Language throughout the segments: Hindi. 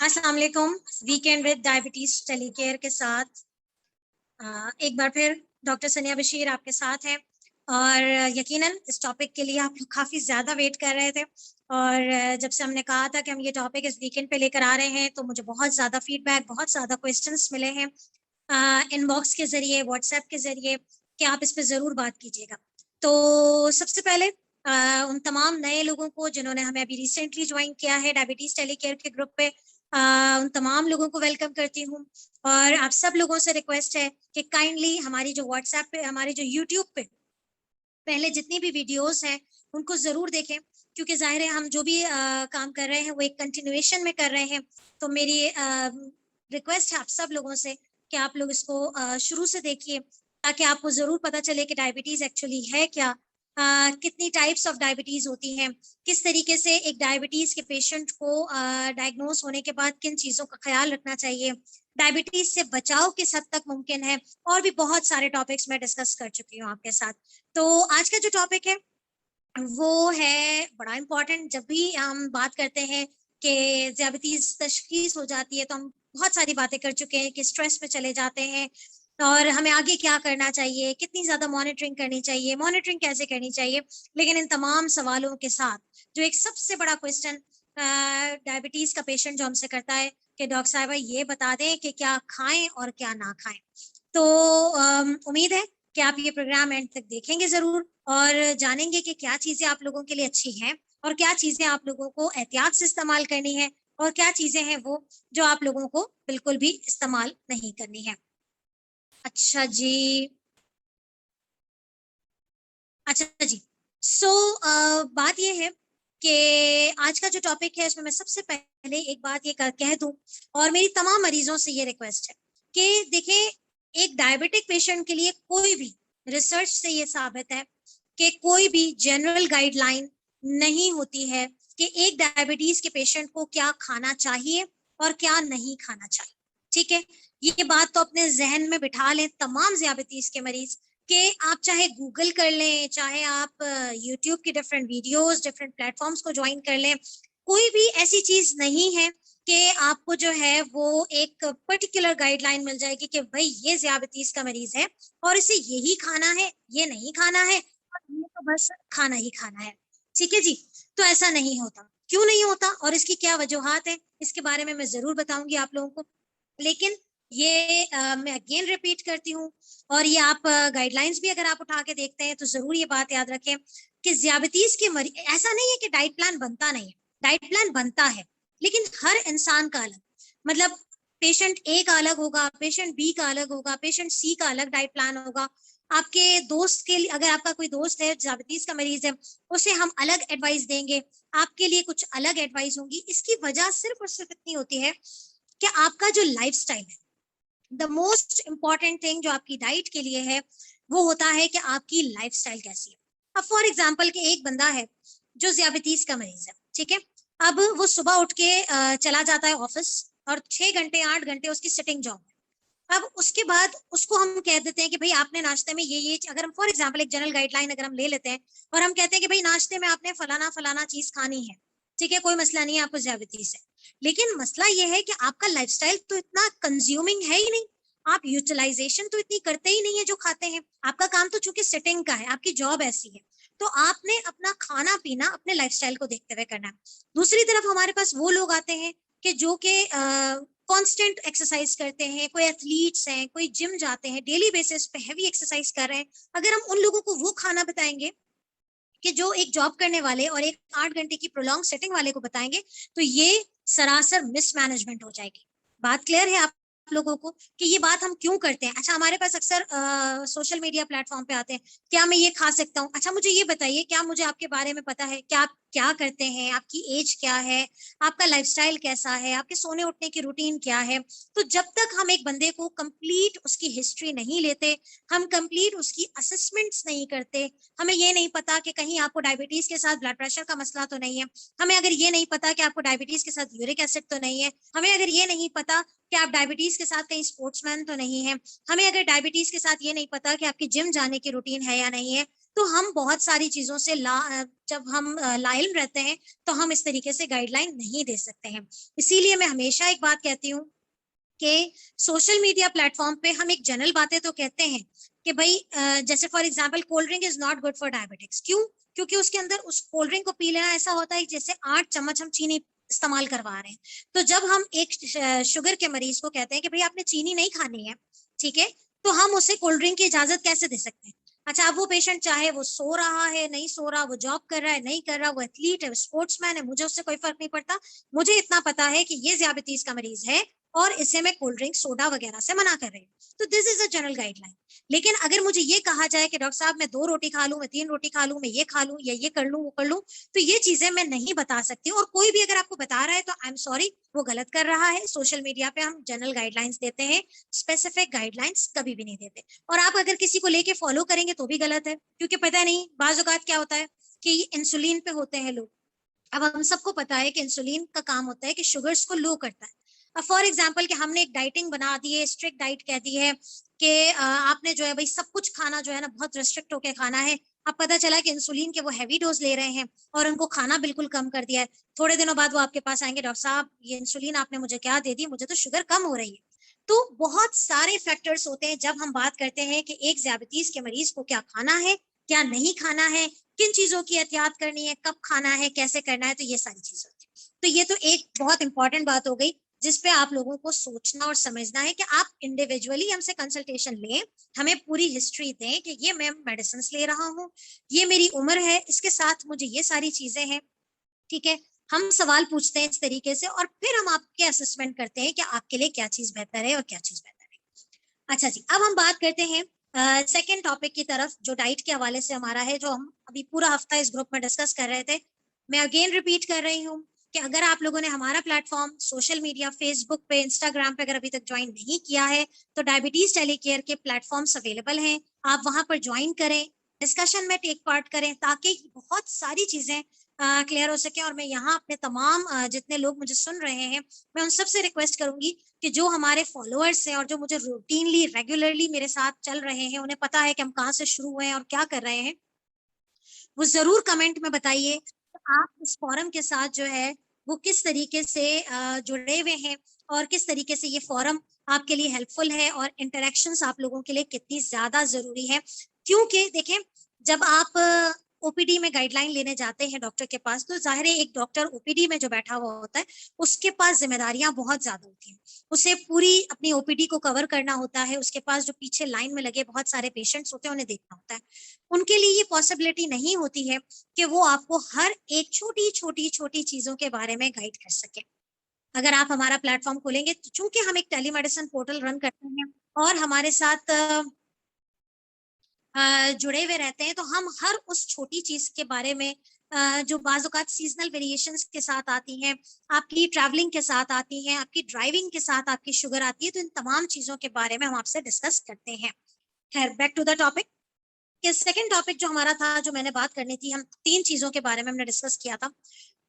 अस्सलाम वालेकुम। वीकेंड विद डायबिटीज टेलीकेयर के साथ एक बार फिर डॉक्टर सनिया बशीर आपके साथ हैं और यकीनन इस टॉपिक के लिए आप लोग काफ़ी ज़्यादा वेट कर रहे थे और जब से हमने कहा था कि हम ये टॉपिक इस वीकेंड पे लेकर आ रहे हैं तो मुझे बहुत ज़्यादा फीडबैक, बहुत ज़्यादा क्वेश्चंस मिले हैं इनबॉक्स के ज़रिए, व्हाट्सएप के ज़रिए कि आप इस पर ज़रूर बात कीजिएगा। तो सबसे पहले उन तमाम नए लोगों को जिन्होंने हमें अभी रिसेंटली ज्वाइन किया है डायबिटीज़ टेलीकेयर के ग्रुप पे, उन तमाम लोगों को वेलकम करती हूँ और आप सब लोगों से रिक्वेस्ट है कि काइंडली हमारी जो व्हाट्सएप पे, हमारी जो यूट्यूब पे पहले जितनी भी वीडियोस हैं उनको जरूर देखें, क्योंकि जाहिर है हम जो भी काम कर रहे हैं वो एक कंटिन्यूएशन में कर रहे हैं। तो मेरी रिक्वेस्ट है आप सब लोगों से कि आप लोग इसको शुरू से देखिए ताकि आपको जरूर पता चले कि डायबिटीज एक्चुअली है क्या, कितनी टाइप्स ऑफ डायबिटीज होती हैं, किस तरीके से एक डायबिटीज के पेशेंट को डायग्नोस होने के बाद किन चीज़ों का ख्याल रखना चाहिए, डायबिटीज से बचाव किस हद तक मुमकिन है, और भी बहुत सारे टॉपिक्स मैं डिस्कस कर चुकी हूँ आपके साथ। तो आज का जो टॉपिक है वो है बड़ा इम्पोर्टेंट। जब भी हम बात करते हैं कि डायबिटीज तशखीस हो जाती है तो हम बहुत सारी बातें कर चुके हैं कि स्ट्रेस में चले जाते हैं और हमें आगे क्या करना चाहिए, कितनी ज्यादा मॉनिटरिंग करनी चाहिए, मॉनिटरिंग कैसे करनी चाहिए। लेकिन इन तमाम सवालों के साथ जो एक सबसे बड़ा क्वेश्चन डायबिटीज का पेशेंट जो हमसे करता है कि डॉक्टर साहब ये बता दें कि क्या खाएं और क्या ना खाएं। तो उम्मीद है कि आप ये प्रोग्राम एंड तक देखेंगे जरूर और जानेंगे कि क्या चीजें आप लोगों के लिए अच्छी हैं और क्या चीजें आप लोगों को एहतियात से इस्तेमाल करनी है और क्या चीजें हैं वो जो आप लोगों को बिल्कुल भी इस्तेमाल नहीं करनी है। अच्छा जी, अच्छा जी। सो बात ये है कि आज का जो टॉपिक है इसमें मैं सबसे पहले एक बात ये कह दूं और मेरी तमाम मरीजों से ये रिक्वेस्ट है कि देखें, एक डायबिटिक पेशेंट के लिए कोई भी रिसर्च से ये साबित है कि कोई भी जनरल गाइडलाइन नहीं होती है कि एक डायबिटीज के पेशेंट को क्या खाना चाहिए और क्या नहीं खाना चाहिए। ठीक है, ये बात तो अपने जहन में बिठा लें तमाम डायबिटीज के मरीज कि आप चाहे गूगल कर लें, चाहे आप यूट्यूब की डिफरेंट वीडियोस, डिफरेंट प्लेटफॉर्म्स को ज्वाइन कर लें, कोई भी ऐसी चीज नहीं है कि आपको जो है वो एक पर्टिकुलर गाइडलाइन मिल जाएगी कि भाई ये डायबिटीज का मरीज है और इसे यही खाना है, ये नहीं खाना है और ये तो बस खाना ही खाना है। ठीक है जी। तो ऐसा नहीं होता। क्यों नहीं होता और इसकी क्या वजूहात है इसके बारे में मैं जरूर बताऊंगी आप लोगों को। लेकिन ये मैं अगेन रिपीट करती हूँ और ये आप गाइडलाइंस भी अगर आप उठा के देखते हैं तो जरूर ये बात याद रखें कि डायबिटीज के मरीज, ऐसा नहीं है कि डाइट प्लान बनता नहीं है, डाइट प्लान बनता है लेकिन हर इंसान का अलग, मतलब पेशेंट ए का अलग होगा, पेशेंट बी का अलग होगा, पेशेंट सी का अलग डाइट प्लान होगा। आपके दोस्त के लिए, अगर आपका कोई दोस्त है डायबिटीज का मरीज है, उसे हम अलग एडवाइस देंगे, आपके लिए कुछ अलग एडवाइस होंगी। इसकी वजह सिर्फ और सिर्फ इतनी होती है कि आपका जो लाइफस्टाइल है, द मोस्ट इंपॉर्टेंट थिंग जो आपकी डाइट के लिए है वो होता है कि आपकी लाइफस्टाइल कैसी है। अब फॉर एग्जांपल कि एक बंदा है जो डायबिटीज का मरीज है, ठीक है, अब वो सुबह उठ के चला जाता है ऑफिस और 6 घंटे 8 घंटे उसकी सिटिंग जॉब है। अब उसके बाद उसको हम कह देते हैं कि भाई आपने नाश्ते में ये अगर हम फॉर एग्जांपल एक जनरल गाइडलाइन अगर हम ले लेते हैं और हम कहते हैं कि भाई नाश्ते में आपने फलाना फलाना चीज खानी है, ठीक है, कोई मसला नहीं है, आपको डायबिटीज है। लेकिन मसला ये है कि आपका लाइफस्टाइल तो इतना कंज्यूमिंग है ही नहीं, आप यूटिलाइजेशन तो इतनी करते ही नहीं है जो खाते हैं। आपका काम तो चूंकि सिटिंग का है, आपकी जॉब ऐसी है, तो आपने अपना खाना पीना अपने लाइफस्टाइल को देखते हुए करना है। दूसरी तरफ हमारे पास वो लोग आते हैं कि जो कि कांस्टेंट एक्सरसाइज करते हैं, कोई एथलीट्स हैं, कोई जिम जाते हैं, डेली बेसिस पे हैवी एक्सरसाइज कर रहे हैं। अगर हम उन लोगों को वो खाना बताएंगे कि जो एक जॉब करने वाले और एक 8 घंटे की प्रोलॉन्ग सेटिंग वाले को बताएंगे, तो ये सरासर मिसमैनेजमेंट हो जाएगी। बात क्लियर है आप लोगों को कि ये बात हम क्यों करते हैं? अच्छा, हमारे पास अक्सर सोशल मीडिया प्लेटफॉर्म पे आते हैं, क्या मैं ये खा सकता हूँ? अच्छा मुझे ये बताइए, क्या मुझे आपके बारे में पता है, क्या आप क्या करते हैं, आपकी एज क्या है, आपका लाइफस्टाइल कैसा है, आपके सोने उठने की रूटीन क्या है। तो जब तक हम एक बंदे को कंप्लीट उसकी हिस्ट्री नहीं लेते, हम कंप्लीट उसकी असेसमेंट्स नहीं करते, हमें ये नहीं पता कि कहीं आपको डायबिटीज के साथ ब्लड प्रेशर का मसला तो नहीं है, हमें अगर ये नहीं पता कि आपको डायबिटीज के साथ यूरिक एसिड तो नहीं है, हमें अगर ये नहीं पता कि आप डायबिटीज के साथ कहीं स्पोर्ट्समैन तो नहीं है, हमें अगर डायबिटीज के साथ ये नहीं पता कि आपकी जिम जाने की रूटीन है या नहीं है, तो हम बहुत सारी चीजों से जब हम लाइल रहते हैं तो हम इस तरीके से गाइडलाइन नहीं दे सकते हैं। इसीलिए मैं हमेशा एक बात कहती हूँ कि सोशल मीडिया प्लेटफॉर्म पे हम एक जनरल बातें तो कहते हैं कि भाई जैसे for example cold drink is not good for diabetics. क्यों? क्योंकि उसके अंदर उस कोल्ड ड्रिंक को पी लेना ऐसा होता है जैसे 8 चम्मच हम चीनी इस्तेमाल करवा रहे हैं। तो जब हम एक शुगर के मरीज को कहते हैं कि भाई आपने चीनी नहीं खानी है, ठीक है, तो हम उसे कोल्ड ड्रिंक की इजाजत कैसे दे सकते हैं? अच्छा, अब वो पेशेंट चाहे वो सो रहा है, नहीं सो रहा, वो जॉब कर रहा है, नहीं कर रहा, वो एथलीट है, स्पोर्ट्समैन है, मुझे उससे कोई फर्क नहीं पड़ता। मुझे इतना पता है कि ये ज्याबितीज का मरीज है और इसे मैं कोल्ड ड्रिंक सोडा वगैरह से मना कर रही हूँ। तो this is a general guideline. लेकिन अगर मुझे ये कहा जाए कि डॉक्टर साहब मैं 2 रोटी खा लूं, मैं 3 रोटी खा लूं, मैं ये खा लूं या ये कर लूं, वो कर लूं, तो ये चीजें मैं नहीं बता सकती। और कोई भी अगर आपको बता रहा है तो आई एम सॉरी, वो गलत कर रहा है। सोशल मीडिया पे हम जनरल गाइडलाइंस देते हैं, स्पेसिफिक गाइडलाइंस कभी भी नहीं देते। और आप अगर किसी को लेके फॉलो करेंगे तो भी गलत है, क्योंकि पता नहीं बाज़ औक़ात क्या होता है कि इंसुलिन पे होते हैं लोग। अब हम सबको पता है कि इंसुलिन का काम होता है कि शुगर्स को लो करता है। अब फॉर एग्जांपल कि हमने एक डाइटिंग बना दी है, स्ट्रिक्ट डाइट कह दी है कि आपने जो है भाई सब कुछ खाना जो है ना बहुत रिस्ट्रिक्ट होके खाना है। अब पता चला कि इंसुलिन के वो हैवी डोज ले रहे हैं और उनको खाना बिल्कुल कम कर दिया है। थोड़े दिनों बाद वो आपके पास आएंगे, डॉक्टर साहब ये इंसुलिन आपने मुझे क्या दे दी, मुझे तो शुगर कम हो रही है। तो बहुत सारे फैक्टर्स होते हैं जब हम बात करते हैं कि एक ज्याबितीज के मरीज को क्या खाना है, क्या नहीं खाना है, किन चीजों की एहतियात करनी है, कब खाना है, कैसे करना है, तो ये सारी चीजें होती है। तो ये तो एक बहुत इंपॉर्टेंट बात हो गई जिसपे आप लोगों को सोचना और समझना है कि आप इंडिविजुअली हमसे कंसल्टेशन लें, हमें पूरी हिस्ट्री दें कि ये मैं मेडिसिन ले रहा हूँ, ये मेरी उम्र है, इसके साथ मुझे ये सारी चीजें हैं, ठीक है। हम सवाल पूछते हैं इस तरीके से और फिर हम आपके असेसमेंट करते हैं कि आपके लिए क्या चीज बेहतर है और क्या चीज बेहतर है। अच्छा जी, अब हम बात करते हैं सेकेंड टॉपिक की तरफ जो डाइट के हवाले से हमारा है, जो हम अभी पूरा हफ्ता इस ग्रुप में डिस्कस कर रहे थे। मैं अगेन रिपीट कर रही हूँ कि अगर आप लोगों ने हमारा प्लेटफॉर्म सोशल मीडिया फेसबुक पे, इंस्टाग्राम पे अगर अभी तक ज्वाइन नहीं किया है तो डायबिटीज टेलीकेयर के प्लेटफॉर्म्स अवेलेबल हैं, आप वहां पर ज्वाइन करें, डिस्कशन में टेक पार्ट करें ताकि बहुत सारी चीजें क्लियर हो सके। और मैं यहाँ अपने तमाम जितने लोग मुझे सुन रहे हैं, मैं उन सबसे रिक्वेस्ट करूंगी कि जो हमारे फॉलोअर्स हैं और जो मुझे रूटीनली रेगुलरली मेरे साथ चल रहे हैं, उन्हें पता है कि हम कहाँ से शुरू हुए हैं और क्या कर रहे हैं, वो जरूर कमेंट में बताइए आप इस फोरम के साथ जो है वो किस तरीके से जुड़े हुए हैं और किस तरीके से ये फोरम आपके लिए हेल्पफुल है और इंटरेक्शंस आप लोगों के लिए कितनी ज्यादा जरूरी है। क्योंकि देखें, जब आप ओपीडी में गाइडलाइन लेने जाते हैं डॉक्टर के पास, तो जाहिर है एक डॉक्टर ओपीडी में जो बैठा हुआ होता है उसके पास जिम्मेदारियां बहुत ज्यादा होती हैं। उसे पूरी अपनी ओपीडी को कवर करना होता है, उसके पास जो पीछे लाइन में लगे बहुत सारे पेशेंट्स होते हैं उन्हें देखना होता है। उनके लिए ये पॉसिबिलिटी नहीं होती है कि वो आपको हर एक छोटी छोटी छोटी चीजों के बारे में गाइड कर सके। अगर आप हमारा प्लेटफॉर्म खोलेंगे तो चूंकि हम एक टेलीमेडिसिन पोर्टल रन करते हैं और हमारे साथ जुड़े हुए रहते हैं, तो हम हर उस छोटी चीज के बारे में जो बाज़ सीजनल वेरिएशंस के साथ आती हैं, आपकी ट्रैवलिंग के साथ आती हैं, आपकी ड्राइविंग के साथ आपकी शुगर आती है, तो इन तमाम चीजों के बारे में हम आपसे डिस्कस करते हैं। खैर, बैक टू द टॉपिक। कि सेकंड टॉपिक जो हमारा था, जो मैंने बात करनी थी, हम 3 चीजों के बारे में हमने डिस्कस किया था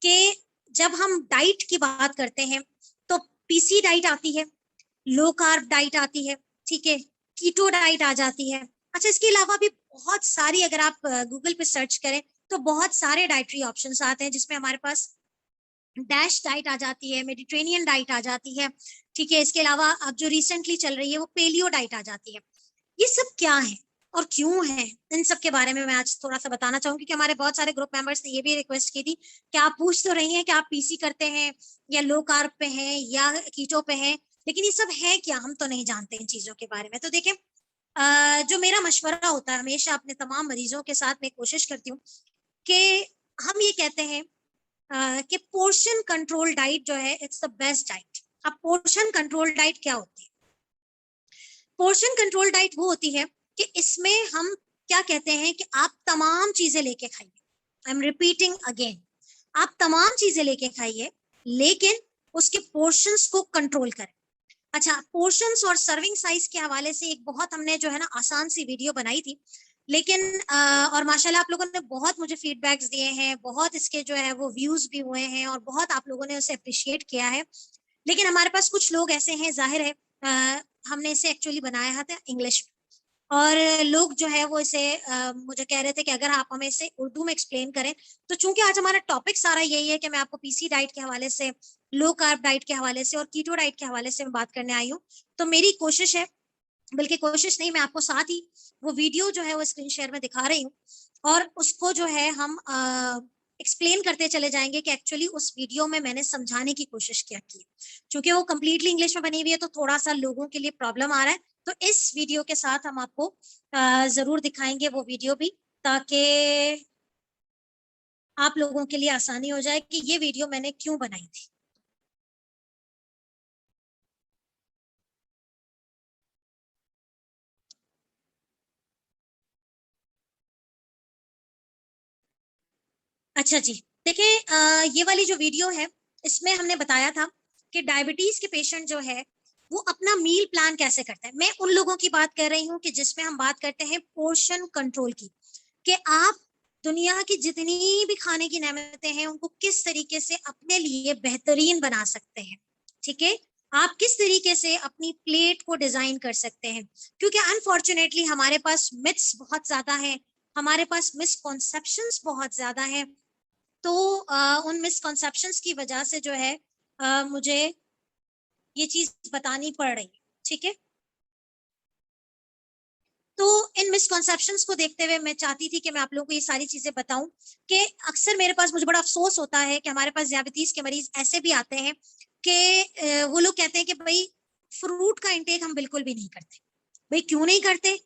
कि जब हम डाइट की बात करते हैं तो पीसी डाइट आती है, लो कार्ब डाइट आती है, ठीक है, कीटो डाइट आ जाती है। अच्छा, इसके अलावा भी बहुत सारी, अगर आप गूगल पे सर्च करें तो बहुत सारे डाइटरी ऑप्शंस आते हैं जिसमें हमारे पास डैश डाइट आ जाती है, मेडिटेरेनियन डाइट आ जाती है, ठीक है। इसके अलावा अब जो रिसेंटली चल रही है वो पेलियो डाइट आ जाती है। ये सब क्या है और क्यों है, इन सब के बारे में मैं आज थोड़ा सा बताना चाहूंगी कि हमारे बहुत सारे ग्रुप मेंबर्स ने ये भी रिक्वेस्ट की थी कि आप पूछ तो रही हैं कि आप पीसी करते हैं या लो कार्ब पे हैं या कीटो पे हैं, लेकिन ये सब है क्या, हम तो नहीं जानते इन चीजों के बारे में। तो देखिए, जो मेरा मशवरा होता है हमेशा अपने तमाम मरीजों के साथ, मैं कोशिश करती हूँ कि हम ये कहते हैं कि पोर्शन कंट्रोल डाइट जो है इट्स द बेस्ट डाइट। अब पोर्शन कंट्रोल डाइट क्या होती है? पोर्शन कंट्रोल डाइट वो होती है कि इसमें हम क्या कहते हैं कि आप तमाम चीजें लेके खाइए। आई एम रिपीटिंग अगेन, आप तमाम चीजें लेके खाइए लेकिन उसके पोर्शंस को कंट्रोल करें। अच्छा, पोर्शंस और सर्विंग साइज के हवाले से एक बहुत हमने जो है ना आसान सी वीडियो बनाई थी, लेकिन और माशाल्लाह आप लोगों ने बहुत मुझे फीडबैक्स दिए हैं, बहुत इसके जो है वो व्यूज भी हुए हैं और बहुत आप लोगों ने उसे अप्रिशिएट किया है। लेकिन हमारे पास कुछ लोग ऐसे हैं, जाहिर है हमने इसे एक्चुअली बनाया था इंग्लिश में, और लोग जो है वो इसे मुझे कह रहे थे कि अगर आप हमें इसे उर्दू में एक्सप्लेन करें। तो चूंकि आज हमारा टॉपिक सारा यही है कि मैं आपको पीसी डाइट के हवाले से, लो कार्ब डाइट के हवाले से और कीटो डाइट के हवाले से मैं बात करने आई हूँ। तो मेरी कोशिश है, बल्कि कोशिश नहीं, मैं आपको साथ ही वो वीडियो जो है वो स्क्रीन शेयर में दिखा रही हूँ और उसको जो है हम एक्सप्लेन करते चले जाएंगे कि एक्चुअली उस वीडियो में मैंने समझाने की कोशिश क्या की। क्योंकि वो कंप्लीटली इंग्लिश में बनी हुई है तो थोड़ा सा लोगों के लिए प्रॉब्लम आ रहा है। तो इस वीडियो के साथ हम आपको जरूर दिखाएंगे वो वीडियो भी, ताकि आप लोगों के लिए आसानी हो जाए कि ये वीडियो मैंने क्यों बनाई थी। अच्छा जी, देखिए ये वाली जो वीडियो है इसमें हमने बताया था कि डायबिटीज के पेशेंट जो है वो अपना मील प्लान कैसे करते हैं। मैं उन लोगों की बात कर रही हूँ कि जिसमें हम बात करते हैं पोर्शन कंट्रोल की, कि आप दुनिया की जितनी भी खाने की नेमतें हैं उनको किस तरीके से अपने लिए बेहतरीन बना सकते हैं। ठीक है, आप किस तरीके से अपनी प्लेट को डिजाइन कर सकते हैं। क्योंकि अनफॉर्चुनेटली हमारे पास मिथ्स बहुत ज्यादा है, हमारे पास मिसकॉन्सेप्शंस बहुत ज्यादा है। तो उन मिसकॉन्सेप्शंस की वजह से जो है मुझे ये चीज बतानी पड़ रही है। ठीक है, तो इन मिसकॉन्सेप्शंस को देखते हुए मैं चाहती थी कि मैं आप लोगों को ये सारी चीजें बताऊं कि अक्सर मेरे पास, मुझे बड़ा अफसोस होता है कि हमारे पास डायबिटीज के मरीज ऐसे भी आते हैं कि वो लोग कहते हैं कि भाई फ्रूट का इंटेक हम बिल्कुल भी नहीं करते। भाई क्यों नहीं करते?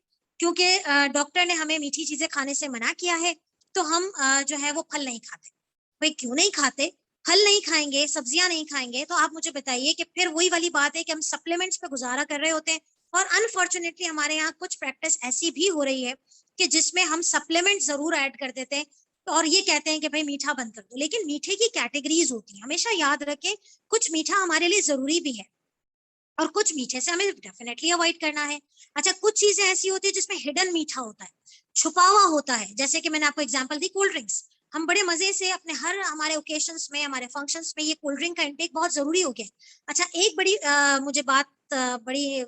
क्योंकि डॉक्टर ने हमें मीठी चीजें खाने से मना किया है, तो हम जो है वो फल नहीं खाते। भाई क्यों नहीं खाते? फल नहीं खाएंगे, सब्जियां नहीं खाएंगे, तो आप मुझे बताइए कि फिर वही वाली बात है कि हम सप्लीमेंट्स पे गुजारा कर रहे होते हैं। और अनफॉर्चुनेटली हमारे यहाँ कुछ प्रैक्टिस ऐसी भी हो रही है कि जिसमें हम सप्लीमेंट जरूर ऐड कर देते हैं और ये कहते हैं कि भाई मीठा बंद कर दो। लेकिन मीठे की कैटेगरीज होती है, हमेशा याद रखें, कुछ मीठा हमारे लिए जरूरी भी है और कुछ मीठे से हमें डेफिनेटली अवॉइड करना है। अच्छा, कुछ चीजें ऐसी होती है जिसमें हिडन मीठा होता है, छुपा हुआ होता है, जैसे कि मैंने आपको एग्जांपल दी कोल्ड ड्रिंक्स। हम बड़े मजे से अपने हर हमारे ओकेशंस में, हमारे फंक्शंस में ये कोल्ड ड्रिंक का इंटेक बहुत जरूरी हो गया। अच्छा, एक बड़ी मुझे बात बड़ी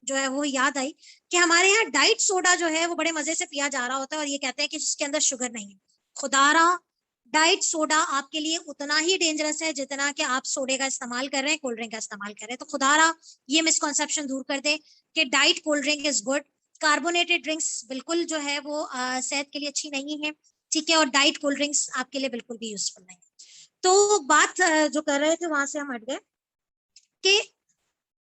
जो है वो याद आई कि हमारे यहाँ डाइट सोडा जो है वो बड़े मजे से पिया जा रहा होता है और ये कहते हैं कि इसके अंदर शुगर नहीं है। खुदारा, डाइट सोडा आपके लिए उतना ही डेंजरस है जितना कि आप सोडे का इस्तेमाल कर रहे हैं, कोल्ड ड्रिंक का इस्तेमाल कर रहे हैं। तो खुदारा ये मिसकॉन्सेप्शन दूर कर दे कि diet cold drink is good, carbonated drinks बिल्कुल जो है वो सेहत के लिए अच्छी नहीं है। ठीक है, और डाइट कोल्ड ड्रिंक्स आपके लिए बिल्कुल भी यूजफुल नहीं है। तो बात जो कर रहे थे वहां से हम हट गए कि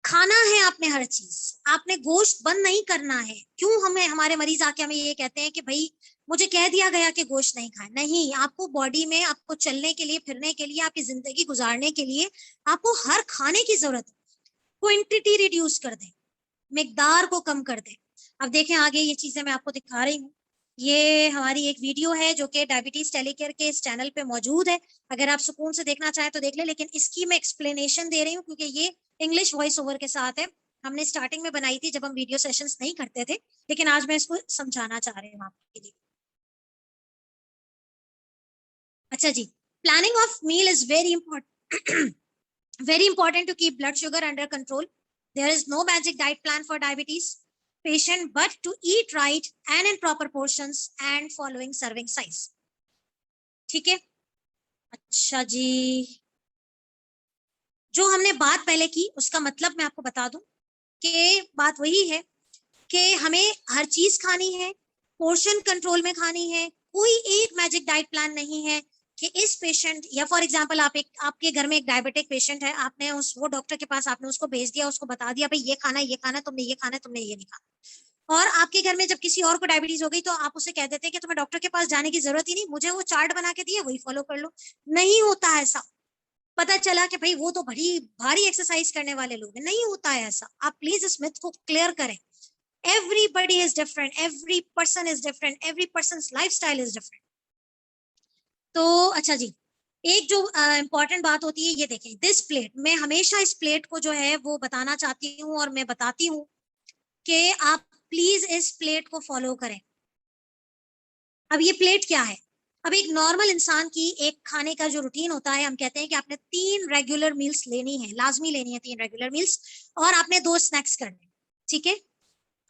खाना है आपने हर चीज, आपने गोश्त बंद नहीं करना है। क्यों हमें हमारे मरीज आके हमें ये कहते हैं कि भाई मुझे कह दिया गया कि गोश्त नहीं खाए। नहीं, आपको बॉडी में, आपको चलने के लिए, फिरने के लिए, आपकी जिंदगी गुजारने के लिए आपको हर खाने की जरूरत है। क्वांटिटी रिड्यूस कर दें, मिकदार को कम कर दें। अब देखें आगे ये चीजें मैं आपको दिखा रही हूँ। ये हमारी एक वीडियो है जो कि डायबिटीज टेलीकेयर के इस चैनल पे मौजूद है। अगर आप सुकून से देखना चाहें तो देख ले, लेकिन इसकी मैं एक्सप्लेनेशन दे रही हूँ क्योंकि ये इंग्लिश वॉइस ओवर के साथ है। हमने स्टार्टिंग में बनाई थी जब हम वीडियो सेशंस नहीं करते थे, लेकिन आज मैं इसको समझाना चाह रही हूँ आपके लिए। अच्छा जी, planning of meal is very important, very important to keep blood sugar under control. There is no magic diet plan for diabetes patient, but to eat right and in proper portions and following serving size. ठीक है, अच्छा जी, जो हमने बात पहले की उसका मतलब मैं आपको बता दूं कि बात वही है कि हमें हर चीज खानी है, पोर्शन कंट्रोल में खानी है। कोई एक मैजिक डाइट प्लान नहीं है कि इस पेशेंट, या फॉर एग्जांपल आप एक, आपके घर में एक डायबिटिक पेशेंट है, आपने उस वो डॉक्टर के पास आपने उसको भेज दिया, उसको बता दिया भाई ये खाना है, ये खाना है, तुमने ये खाना है, तुमने ये नहीं खाना। और आपके घर में जब किसी और को डायबिटीज हो गई तो आप उसे कह देते हैं कि तुम्हें डॉक्टर के पास जाने की जरूरत ही नहीं, मुझे वो चार्ट बना के दिए वही फॉलो कर लो। नहीं होता है ऐसा। पता चला कि भाई वो तो बड़ी भारी एक्सरसाइज करने वाले लोग हैं। नहीं होता है ऐसा। आप प्लीज इस मिथ को क्लियर करें। everybody is different, every person is different, every person's lifestyle is different. तो अच्छा जी, एक जो इंपॉर्टेंट बात होती है, ये देखें, दिस प्लेट, मैं हमेशा इस प्लेट को जो है वो बताना चाहती हूँ और मैं बताती हूँ कि आप प्लीज इस प्लेट को फॉलो करें। अब ये प्लेट क्या है? अब एक नॉर्मल इंसान की एक खाने का जो रूटीन होता है, हम कहते हैं कि आपने 3 रेगुलर मील्स लेनी है, लाजमी लेनी है 3 रेगुलर मील्स, और आपने 2 स्नैक्स करने। ठीक है,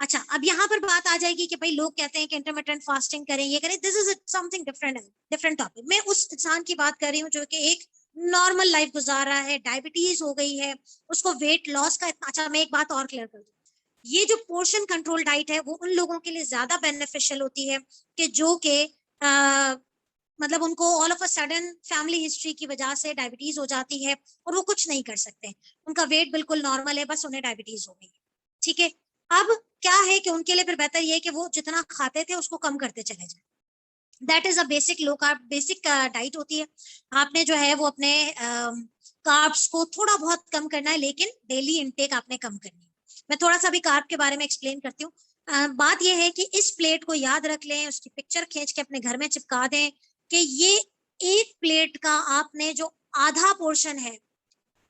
अच्छा, अब यहाँ पर बात आ जाएगी कि भाई लोग कहते हैं कि इंटरमिटेंट फास्टिंग करें, ये करें, this is something different, different topic. मैं उस इंसान की बात कर रही हूँ जो कि एक नॉर्मल लाइफ गुजार रहा है, डायबिटीज हो गई है, उसको वेट लॉस का अच्छा, मैं एक बात और क्लियर कर दूं, ये जो पोर्शन कंट्रोल डाइट है वो उन लोगों के लिए ज्यादा बेनिफिशियल होती है कि जो कि मतलब उनको all of a sudden family history की वजह से डायबिटीज हो जाती है और वो कुछ नहीं कर सकते, उनका वेट बिल्कुल नॉर्मल है, बस उन्हें डायबिटीज हो गई। ठीक है, अब क्या है कि उनके लिए फिर बेहतर ये है कि वो जितना खाते थे उसको कम करते चले जाए। That is a basic low carb basic diet होती है। आपने जो है वो अपने कार्ब्स को थोड़ा बहुत कम करना है, लेकिन डेली इनटेक आपने कम करनी है। मैं थोड़ा सा भी कार्ब के बारे में एक्सप्लेन करती हूँ। बात यह है कि इस प्लेट को याद रख लें, उसकी पिक्चर खींच के अपने घर में चिपका दें कि ये एक प्लेट का आपने जो आधा पोर्शन है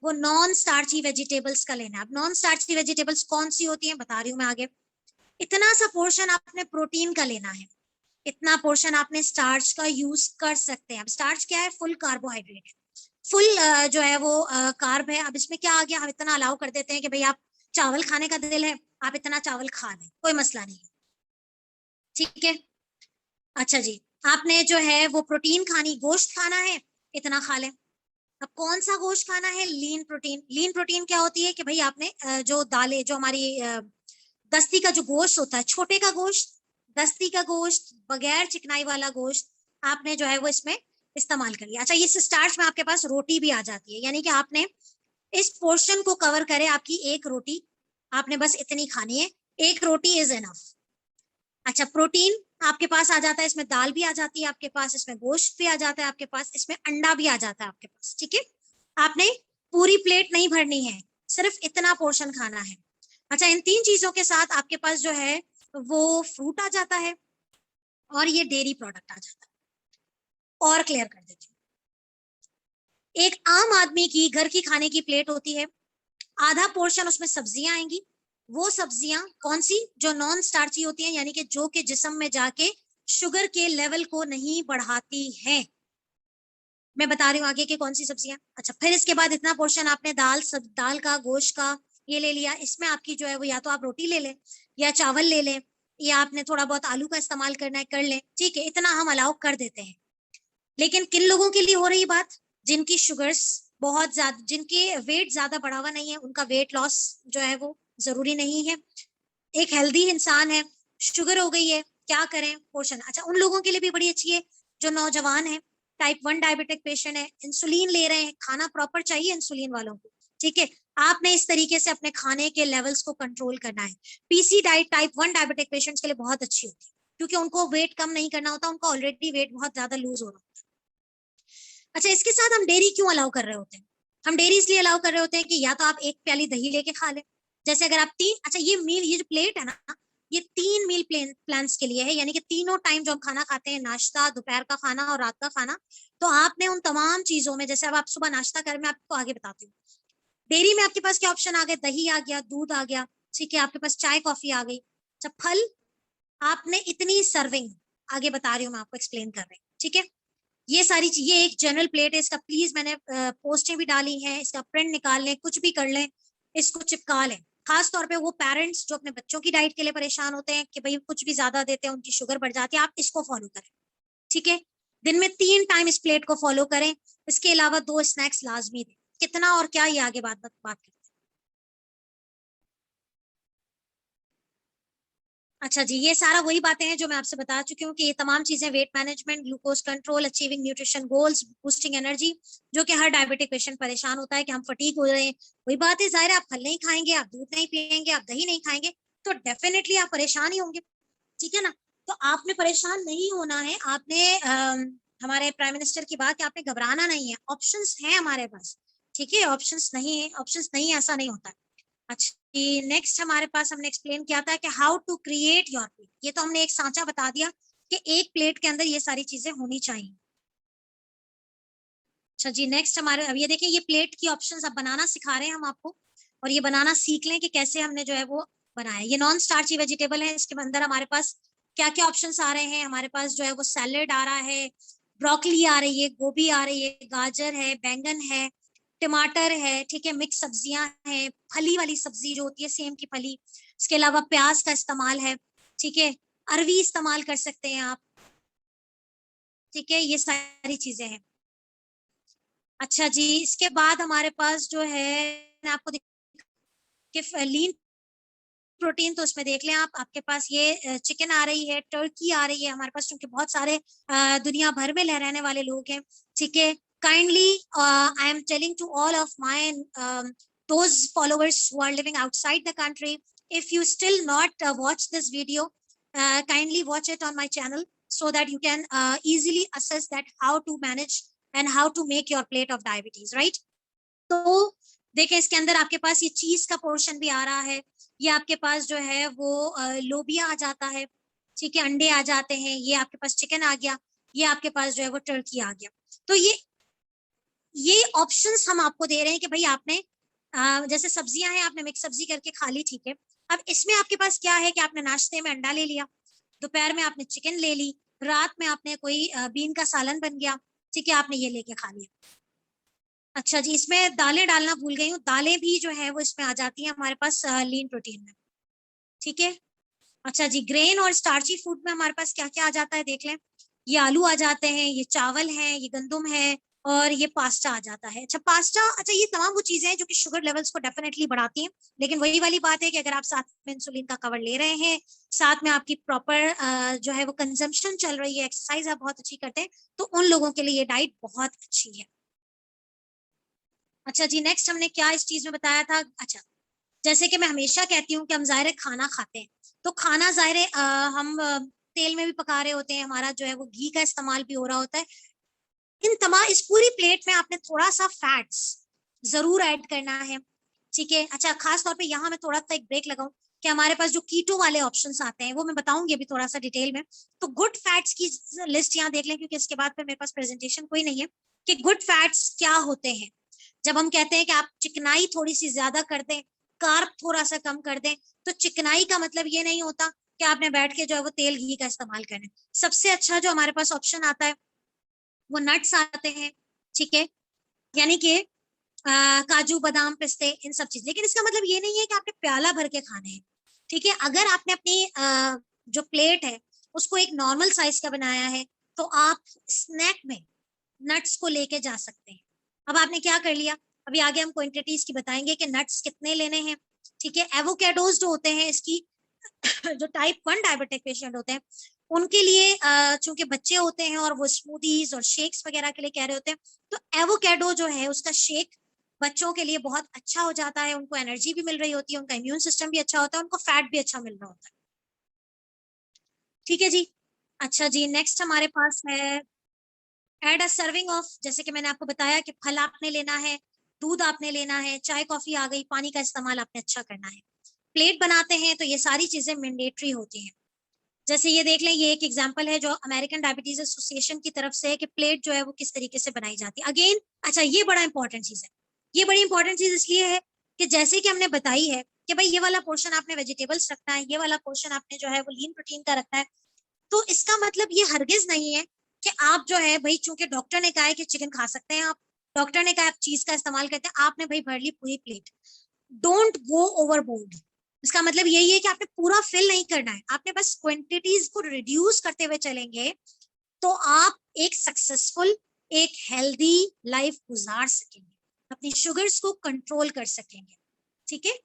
वो नॉन स्टार्ची वेजिटेबल्स का लेना है। अब नॉन स्टार्ची वेजिटेबल्स कौन सी होती हैं बता रही हूँ मैं आगे। इतना सा पोर्शन आपने प्रोटीन का लेना है, इतना पोर्शन आपने स्टार्च का यूज कर सकते हैं। अब स्टार्च क्या है, फुल कार्बोहाइड्रेट है, फुल जो है वो कार्ब है। अब इसमें क्या आ गया, हम इतना अलाउ कर देते हैं कि भाई आप चावल खाने का दिल है, आप इतना चावल खा लें, कोई मसला नहीं है। ठीक है, अच्छा जी, आपने जो है वो प्रोटीन खानी, गोश्त खाना है, इतना खा लें। अब कौन सा गोश्त खाना है, लीन प्रोटीन। लीन प्रोटीन क्या होती है कि भाई आपने जो दालें, जो हमारी दस्ती का जो गोश्त होता है, छोटे का गोश्त, दस्ती का गोश्त, बगैर चिकनाई वाला गोश्त, आपने जो है वो इसमें इस्तेमाल कर लिया। अच्छा, ये स्टार्च में आपके पास रोटी भी आ जाती है, यानी कि आपने इस पोर्शन को कवर करे आपकी एक रोटी, आपने बस इतनी खानी है, एक रोटी इज एनफ। अच्छा, प्रोटीन आपके पास आ जाता है, इसमें दाल भी आ जाती है आपके पास, इसमें गोश्त भी आ जाता है आपके पास, इसमें अंडा भी आ जाता है आपके पास। ठीक है, आपने पूरी प्लेट नहीं भरनी है, सिर्फ इतना पोर्शन खाना है। अच्छा, इन तीन चीजों के साथ आपके पास जो है वो फ्रूट आ जाता है और ये डेयरी प्रोडक्ट आ जाता है। और क्लियर कर देती हूँ, एक आम आदमी की घर की खाने की प्लेट होती है, आधा पोर्शन उसमें सब्जियां आएंगी। वो सब्जियां कौन सी, जो नॉन स्टार्ची होती हैं, यानी कि जो कि जिस्म में जाके शुगर के लेवल को नहीं बढ़ाती हैं। मैं बता रही हूँ आगे की कौन सी सब्जियां। अच्छा, फिर इसके बाद इतना पोर्शन आपने दाल, सब दाल का, गोश्त का ये ले लिया, इसमें आपकी जो है वो या तो आप रोटी ले लें या चावल ले लें, या आपने थोड़ा बहुत आलू का इस्तेमाल करना है कर लें। ठीक है, इतना हम अलाउ कर देते हैं। लेकिन किन लोगों के लिए हो रही बात, जिनकी शुगर्स बहुत ज्यादा, जिनके वेट ज्यादा बढ़ा हुआ नहीं है, उनका वेट लॉस जो है वो जरूरी नहीं है। एक हेल्दी इंसान है, शुगर हो गई है, क्या करें, पोषण। अच्छा, उन लोगों के लिए भी बड़ी अच्छी है जो नौजवान है, टाइप 1 डायबिटिक पेशेंट है, इंसुलिन ले रहे हैं, खाना प्रॉपर चाहिए इंसुलिन वालों को। ठीक है, आपने इस तरीके से अपने खाने के लेवल्स को कंट्रोल करना है। PC diet type 1 diabetic patients के लिए बहुत अच्छी होती है, क्योंकि उनको वेट कम नहीं करना होता, उनका ऑलरेडी वेट बहुत ज्यादा लूज हो रहा होता है। अच्छा, इसके साथ हम डेयरी क्यों अलाउ कर रहे होते हैं, हम डेयरी इसलिए अलाउ कर रहे होते हैं कि या तो आप एक प्याली दही लेके खा लें, जैसे अगर आप तीन, अच्छा ये मील, ये जो प्लेट है ना, ये 3 मील प्लान्स के लिए है, यानी कि तीनों टाइम जो हम खाना खाते हैं, नाश्ता, दोपहर का खाना और रात का खाना, तो आपने उन तमाम चीजों में, जैसे अब आप सुबह नाश्ता करें, मैं आपको आगे बताती हूँ, डेयरी में आपके पास क्या ऑप्शन आ गए, दही आ गया, दूध आ गया, ठीक है, आपके पास चाय कॉफी आ गई। अच्छा, फल, आपने इतनी सर्विंग, आगे बता रही हूँ मैं आपको, एक्सप्लेन कर रही हूँ। ठीक है, ये सारी चीजें, ये एक जनरल प्लेट है, इसका प्लीज मैंने पोस्टें भी डाली हैं, इसका प्रिंट निकाल लें, कुछ भी कर लें, इसको चिपका लें। खास तौर पे वो पेरेंट्स जो अपने बच्चों की डाइट के लिए परेशान होते हैं कि भाई कुछ भी ज्यादा देते हैं उनकी शुगर बढ़ जाती है, आप इसको फॉलो करें। ठीक है, दिन में 3 टाइम इस प्लेट को फॉलो करें, इसके अलावा 2 स्नैक्स लाजमी दें। कितना और क्या, ये आगे बात करते हैं। अच्छा जी, ये सारा वही बातें हैं जो मैं आपसे बता चुकी हूँ कि ये तमाम चीजें, weight management, glucose control, achieving nutrition goals, boosting energy, जो कि हर डायबिटिक पेशेंट परेशान होता है कि हम फटीक हो रहे हैं। वही बात है, जाहिर है, आप फल नहीं खाएंगे, आप दूध नहीं पिएंगे, आप दही नहीं खाएंगे, तो डेफिनेटली आप परेशान ही होंगे। ठीक है ना, तो आपने परेशान नहीं होना है, आपने हमारे प्राइम मिनिस्टर की बात, आपने घबराना नहीं है, ऑप्शंस हैं हमारे पास। ठीक है, ऑप्शंस नहीं है, ऑप्शंस नहीं, ऐसा नहीं होता। अच्छा, नेक्स्ट हमारे पास हमने एक्सप्लेन किया था कि how to create your plate, ये तो हमने एक सांचा बता दिया कि एक प्लेट के अंदर ये सारी चीजें होनी चाहिए। अच्छा जी, नेक्स्ट हमारे, अब ये देखिए, ये प्लेट की ऑप्शंस अब बनाना सिखा रहे हैं हम आपको, और ये बनाना सीख लें कि कैसे हमने जो है वो बनाया। ये नॉन स्टार्ची वेजिटेबल है, इसके अंदर हमारे पास क्या क्या ऑप्शंस आ रहे हैं, हमारे पास जो है वो सैलेड आ रहा है, ब्रोकली आ रही है, गोभी आ रही है, गाजर है, बैंगन है, टमाटर है, ठीक है, मिक्स सब्जियां हैं, फली वाली सब्जी जो होती है सेम की फली, इसके अलावा प्याज का इस्तेमाल है, ठीक है, अरवी इस्तेमाल कर सकते हैं आप, ठीक है, ये सारी चीजें हैं। अच्छा जी, इसके बाद हमारे पास जो है, मैं आपको कि लीन प्रोटीन तो उसमें देख लें आप, आपके पास ये चिकन आ रही है, टर्की आ रही है हमारे पास, क्योंकि बहुत सारे दुनिया भर में रहने वाले लोग हैं, ठीक है। Kindly I am telling to all of my those followers who are living outside the country, if you still not watch this video, kindly watch it on my channel so that you can easily assess that how to manage and how to make your plate of diabetes, right? तो देखें, इसके अंदर आपके पास ये चीज का पोर्शन भी आ रहा है, ये आपके पास जो है वो लोबिया आ जाता है, ठीक है, अंडे आ जाते हैं, ये आपके पास चिकन आ गया, ये आपके पास जो है वो टर्की आ गया। तो ये ऑप्शंस हम आपको दे रहे हैं कि भाई आपने जैसे सब्जियां हैं, आपने मिक्स सब्जी करके खा ली, ठीक है। अब इसमें आपके पास क्या है कि आपने नाश्ते में अंडा ले लिया, दोपहर में आपने चिकन ले ली, रात में आपने कोई बीन का सालन बन गया, ठीक है, आपने ये लेके खा लिया। अच्छा जी, इसमें दालें डालना भूल गई हूँ, दालें भी जो है वो इसमें आ जाती हैं हमारे पास लीन प्रोटीन में, ठीक है। अच्छा जी, ग्रेन और स्टार्ची फूड में हमारे पास क्या क्या आ जाता है देख लें, ये आलू आ जाते हैं, ये चावल है, ये गंदुम है, और ये पास्ता आ जाता है। अच्छा पास्ता, अच्छा ये तमाम वो चीजें हैं जो कि शुगर लेवल्स को डेफिनेटली बढ़ाती हैं, लेकिन वही वाली बात है कि अगर आप साथ में इंसुलिन का कवर ले रहे हैं, साथ में आपकी प्रॉपर जो है वो कंजम्पशन चल रही है, एक्सरसाइज आप बहुत अच्छी करते हैं, तो उन लोगों के लिए ये डाइट बहुत अच्छी है। अच्छा जी, नेक्स्ट हमने क्या इस चीज में बताया था, अच्छा जैसे कि मैं हमेशा कहती हूँ कि हम ज़ाहिर खाना खाते हैं, तो खाना ज़ाहिर हम तेल में भी पका रहे होते हैं, हमारा जो है वो घी का इस्तेमाल भी हो रहा होता है, इन तमाम इस पूरी प्लेट में आपने थोड़ा सा फैट्स जरूर ऐड करना है, ठीक है। अच्छा खास तौर पे यहाँ मैं थोड़ा सा एक ब्रेक लगाऊं कि हमारे पास जो कीटो वाले ऑप्शंस आते हैं वो मैं बताऊंगी अभी थोड़ा सा डिटेल में। तो गुड फैट्स की लिस्ट यहाँ देख लें, क्योंकि इसके बाद फिर मेरे पास प्रेजेंटेशन कोई नहीं है, कि गुड फैट्स क्या होते हैं। जब हम कहते हैं कि आप चिकनाई थोड़ी सी ज्यादा कर दें, कार्ब थोड़ा सा कम कर दें, तो चिकनाई का मतलब ये नहीं होता कि आपने बैठ के जो है वो तेल घी का इस्तेमाल करें। सबसे अच्छा जो हमारे पास ऑप्शन आता है वो नट्स आते हैं, ठीक है, यानी कि काजू बादाम पिस्ते इन सब चीज, लेकिन इसका मतलब ये नहीं है कि आपने प्याला भर के खाने हैं, ठीक है। अगर आपने अपनी जो प्लेट है उसको एक नॉर्मल साइज का बनाया है, तो आप स्नैक में नट्स को लेके जा सकते हैं। अब आपने क्या कर लिया, अभी आगे हम क्वांटिटीज की बताएंगे कि नट्स कितने लेने हैं, ठीक है। एवोकेडोज जो होते हैं, इसकी जो टाइप 1 डायबिटिक पेशेंट होते हैं उनके लिए चूंकि बच्चे होते हैं और वो स्मूदीज और शेक्स वगैरह के लिए कह रहे होते हैं, तो एवोकेडो जो है उसका शेक बच्चों के लिए बहुत अच्छा हो जाता है, उनको एनर्जी भी मिल रही होती है, उनका इम्यून सिस्टम भी अच्छा होता है, उनको फैट भी अच्छा मिल रहा होता है, ठीक है जी। अच्छा जी, नेक्स्ट हमारे पास है एड अ सर्विंग ऑफ, जैसे कि मैंने आपको बताया कि फल आपने लेना है, दूध आपने लेना है, चाय कॉफी आ गई, पानी का इस्तेमाल आपने अच्छा करना है। प्लेट बनाते हैं तो ये सारी चीजें मैंडेटरी होती हैं। जैसे ये देख लें, ये एक एग्जांपल है जो अमेरिकन डायबिटीज एसोसिएशन की तरफ से है कि प्लेट जो है वो किस तरीके से बनाई जाती है। अगेन अच्छा ये बड़ा इंपॉर्टेंट चीज है, ये बड़ी इंपॉर्टेंट चीज इसलिए है कि जैसे कि हमने बताई है कि भाई ये वाला पोर्शन आपने वेजिटेबल्स रखना है, ये वाला पोर्शन आपने जो है वो लीन प्रोटीन का रखना है, तो इसका मतलब ये हरगिज नहीं है कि आप जो है भाई, चूंकि डॉक्टर ने कहा है कि चिकन खा सकते हैं आप, डॉक्टर ने कहा आप चीज का इस्तेमाल करते हैं, आपने भाई भर ली पूरी प्लेट। डोंट गो ओवरबोर्ड, इसका मतलब यही है कि आपने पूरा फिल नहीं करना है, आपने बस क्वांटिटीज को रिड्यूस करते हुए चलेंगे, तो आप एक सक्सेसफुल, एक हेल्दी लाइफ गुजार सकेंगे, अपनी शुगर्स को कंट्रोल कर सकेंगे, ठीक है।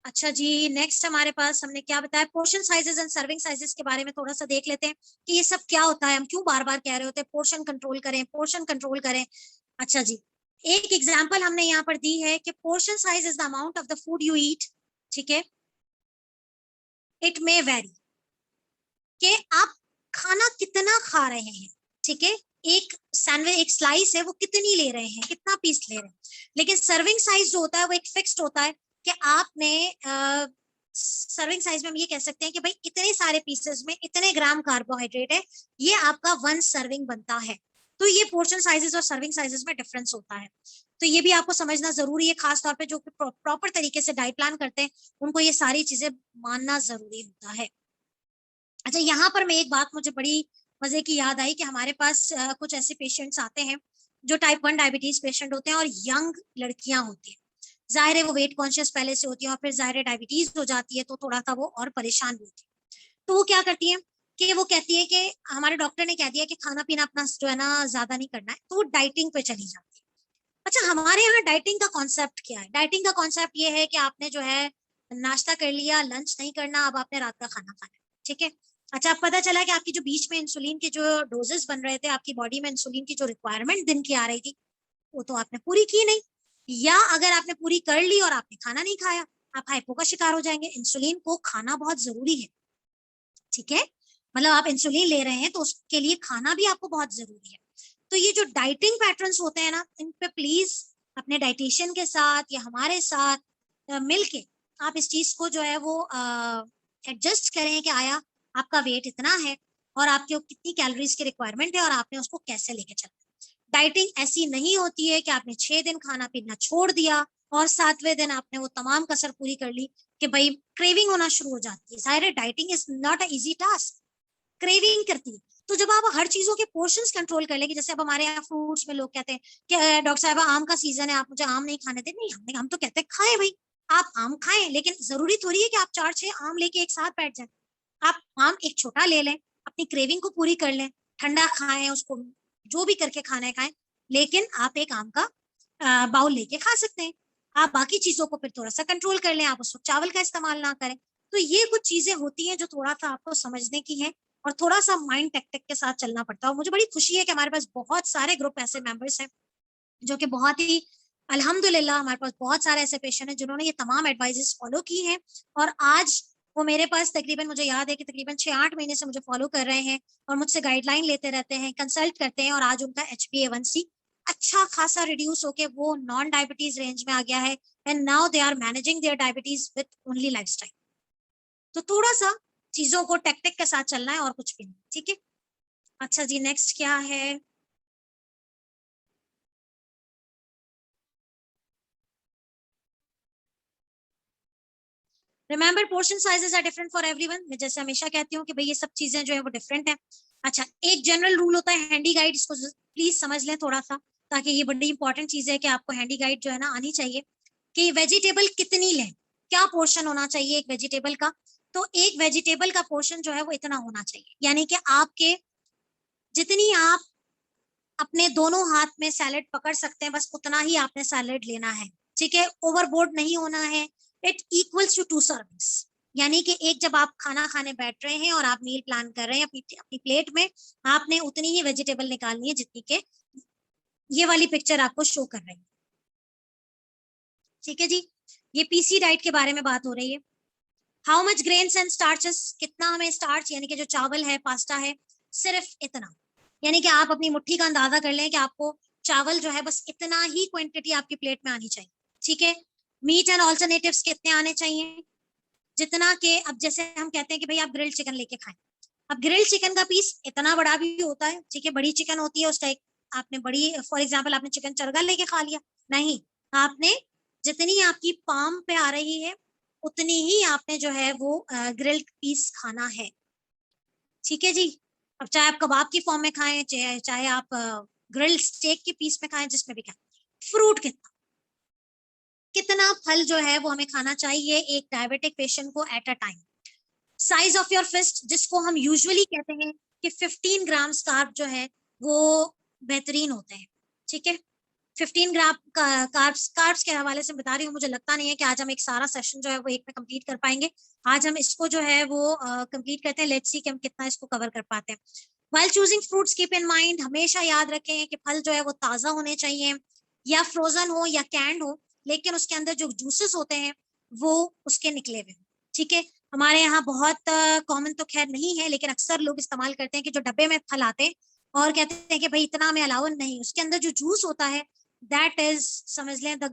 अच्छा जी, नेक्स्ट हमारे पास हमने क्या बताया, portion sizes and serving sizes के बारे में थोड़ा सा देख लेते हैं कि ये सब क्या होता है, हम क्यों बार बार कह रहे होते हैं पोर्शन कंट्रोल करें, पोर्शन कंट्रोल करें। अच्छा जी, एक एग्जांपल हमने यहाँ पर दी है कि portion size is the amount of the food you eat, ठीक है, इट मे वेरी, कि आप खाना कितना खा रहे हैं, ठीक है, एक सैंडविच एक स्लाइस है वो कितनी ले रहे हैं, कितना पीस ले रहे हैं, लेकिन सर्विंग साइज जो होता है वो एक फिक्स्ड होता है कि आपने सर्विंग साइज में हम ये कह सकते हैं कि भाई इतने सारे पीसेस में इतने ग्राम कार्बोहाइड्रेट है, ये आपका 1 सर्विंग बनता है। तो ये पोर्शन साइजेस और सर्विंग साइजेस में डिफरेंस होता है, तो ये भी आपको समझना जरूरी है, खास तौर पे जो प्रॉपर तरीके से डाइट प्लान करते हैं उनको ये सारी चीजें मानना जरूरी होता है। अच्छा यहाँ पर मैं एक बात मुझे बड़ी मजे की याद आई कि हमारे पास कुछ ऐसे पेशेंट्स आते हैं जो टाइप 1 डायबिटीज पेशेंट होते हैं और यंग लड़कियां होती हैं, जाहिर है वो वेट कॉन्शियस पहले से होती है और फिर जाहिर है डायबिटीज हो जाती है तो थोड़ा सा वो और परेशान भी होती है। तो वो क्या करती है कि वो कहती है कि हमारे डॉक्टर ने कह दिया कि खाना पीना अपना जो है ना ज्यादा नहीं करना है, तो वो डाइटिंग पे चली जाती है। अच्छा, हमारे यहाँ डाइटिंग का कॉन्सेप्ट क्या है? डाइटिंग का कॉन्सेप्ट ये है कि आपने जो है नाश्ता कर लिया, लंच नहीं करना, अब आपने रात का खाना खाना है, ठीक है। अच्छा, अब पता चला कि आपकी जो बीच में इंसुलिन के जो डोजेस बन रहे थे, आपकी बॉडी में इंसुलिन की जो रिक्वायरमेंट दिन की आ रही थी, वो तो आपने पूरी की नहीं, या अगर आपने पूरी कर ली और आपने खाना नहीं खाया, आप हाइपो का शिकार हो जाएंगे। इंसुलिन को खाना बहुत जरूरी है, ठीक है। मतलब आप इंसुलिन ले रहे हैं तो उसके लिए खाना भी आपको बहुत जरूरी है। तो ये जो डाइटिंग पैटर्न्स होते हैं ना, इन पे प्लीज अपने डाइटिशियन के साथ या हमारे साथ मिलके आप इस चीज को जो है वो एडजस्ट करें कि आया आपका वेट इतना है और आपके कितनी कैलोरीज की रिक्वायरमेंट है और आपने उसको कैसे लेके चलना। डाइटिंग ऐसी नहीं होती है कि आपने 6 दिन खाना पीना छोड़ दिया और 7वें दिन आपने वो तमाम कसर पूरी कर ली कि भाई क्रेविंग होना शुरू हो जाती है। जाहिर है dieting is not a easy task, craving करती है। तो जब आप हर चीजों के पोर्शंस कंट्रोल कर लेंगे, जैसे अब हमारे यहाँ फ्रूट्स में लोग कहते हैं कि डॉक्टर साहब आम का सीजन है, आप मुझे आम नहीं खाने दे, नहीं हम तो कहते हैं खाएं भाई, आप आम खाएं, लेकिन जरूरी थोड़ी है कि आप 4-6 आम लेके एक साथ बैठ जाएं। आप आम एक छोटा ले लें, अपनी क्रेविंग को पूरी कर लें, ठंडा खाएं उसको, जो भी करके खाना है खाएं, लेकिन आप एक आम का बाउल लेके खा सकते हैं। आप बाकी चीजों को फिर थोड़ा सा कंट्रोल कर लें, आप उस वक्त चावल का इस्तेमाल ना करें। तो ये कुछ चीजें होती हैं जो थोड़ा सा आपको समझने की है और थोड़ा सा माइंड टेक्टिक के साथ चलना पड़ता है। और मुझे बड़ी खुशी है कि हमारे पास बहुत सारे ग्रुप ऐसे मेंबर्स हैं जो कि बहुत ही अल्हम्दुलिल्लाह, हमारे पास बहुत सारे ऐसे पेशेंट हैं जिन्होंने ये तमाम एडवाइजेस फॉलो की हैं और आज वो मेरे पास तकरीबन, मुझे याद है कि तकरीबन 6-8 महीने से मुझे फॉलो कर रहे हैं और मुझसे गाइडलाइन लेते रहते हैं, कंसल्ट करते हैं, और आज उनका HbA1c अच्छा खासा रिड्यूस होके वो नॉन डायबिटीज रेंज में आ गया है and now they are managing their diabetes with only lifestyle. तो थोड़ा सा चीजों को टेक्टिक के साथ चलना है और कुछ भी नहीं, ठीक है। अच्छा जी, नेक्स्ट क्या है? Remember portion sizes are different for everyone. मैं जैसे हमेशा कहती हूँ कि भाई ये सब चीजें जो है वो डिफरेंट है। अच्छा, एक जनरल रूल होता है हैंडी गाइड, इसको प्लीज समझ लें थोड़ा सा, ताकि ये बड़ी इंपॉर्टेंट चीज है कि आपको हैंडी गाइड जो है ना आनी चाहिए कि वेजिटेबल कितनी लें, क्या पोर्शन होना चाहिए एक वेजिटेबल का। तो एक वेजिटेबल का पोर्शन जो है वो इतना होना चाहिए, यानी कि आपके जितनी आप अपने दोनों हाथ में सैलेड पकड़ सकते हैं, बस उतना ही आपने सैलेड लेना है, ठीक है। ओवरबोर्ड नहीं होना है। इट इक्वल्स टू 2 सर्विंग्स, यानी कि एक जब आप खाना खाने बैठ रहे हैं और आप मील प्लान कर रहे हैं अपनी अपनी प्लेट में, आपने उतनी ही वेजिटेबल निकालनी है जितनी के ये वाली पिक्चर आपको शो कर रही है, ठीक है जी। ये पीसी डाइट के बारे में बात हो रही है। How much grains and starches, कितना हमें स्टार्च यानी कि जो चावल है, पास्ता है, सिर्फ इतना, यानी कि आप अपनी मुट्ठी का अंदाजा कर लें कि आपको चावल जो है बस इतना ही क्वांटिटी आपकी प्लेट में आनी चाहिए, ठीक है। मीट एंड ऑल्टरनेटिव्स कितने आने चाहिए? जितना के, अब जैसे हम कहते हैं कि भाई आप ग्रिल्ड चिकन लेके खाएं, अब ग्रिल्ड चिकन का पीस इतना बड़ा भी होता है, ठीक है, बड़ी चिकन होती है उसका एक, आपने बड़ी, फॉर एग्जाम्पल आपने चिकन चरगा लेके खा लिया, नहीं, आपने जितनी आपकी पाम पे आ रही है उतनी ही आपने जो है वो ग्रिल्ड पीस खाना है, ठीक है जी। अब चाहे आप कबाब की फॉर्म में खाएं, चाहे आप ग्रिल्ड स्टेक के पीस में खाएं, जिसमें भी खाएं। फ्रूट कितना, कितना फल जो है वो हमें खाना चाहिए एक डायबिटिक पेशेंट को at a time. Size of your fist, जिसको हम यूजुअली कहते हैं कि 15 ग्राम्स कार्ब जो है वो बेहतरीन होते हैं, ठीक है। 15 ग्राम कार्ब्स, कार्ब्स के हवाले से बता रही हूँ, मुझे लगता नहीं है कि आज हम एक सारा सेशन जो है वो एक में कंप्लीट कर पाएंगे। आज हम इसको जो है वो कंप्लीट करते हैं, लेट्स सी कि हम कितना इसको कवर कर पाते हैं। While choosing fruits keep in mind, हमेशा याद रखें कि फल जो है वो ताजा होने चाहिए, या फ्रोजन हो या कैंड हो, लेकिन उसके अंदर जो जूसेस होते हैं वो उसके निकले हुए, ठीक है। हमारे यहाँ बहुत कॉमन तो खैर नहीं है, लेकिन अक्सर लोग इस्तेमाल करते हैं कि जो डब्बे में फल आते हैं और कहते हैं कि भाई इतना हमें अलाउ नहीं, उसके अंदर जो जूस होता है दैट इज, समझ लें, the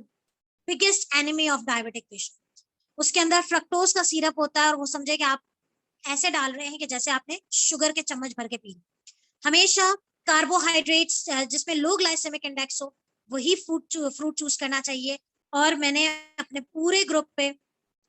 biggest enemy of diabetic patient. उसके अंदर फ्रक्टोज का सिरप होता है और वो समझे कि आप ऐसे डाल रहे हैं कि जैसे आपने शुगर के चम्मच भर के पी। हमेशा कार्बोहाइड्रेट्स जिसमें लो ग्लाइसेमिक इंडेक्स हो वही फ्रूट चूज करना चाहिए। और मैंने अपने पूरे ग्रुप पे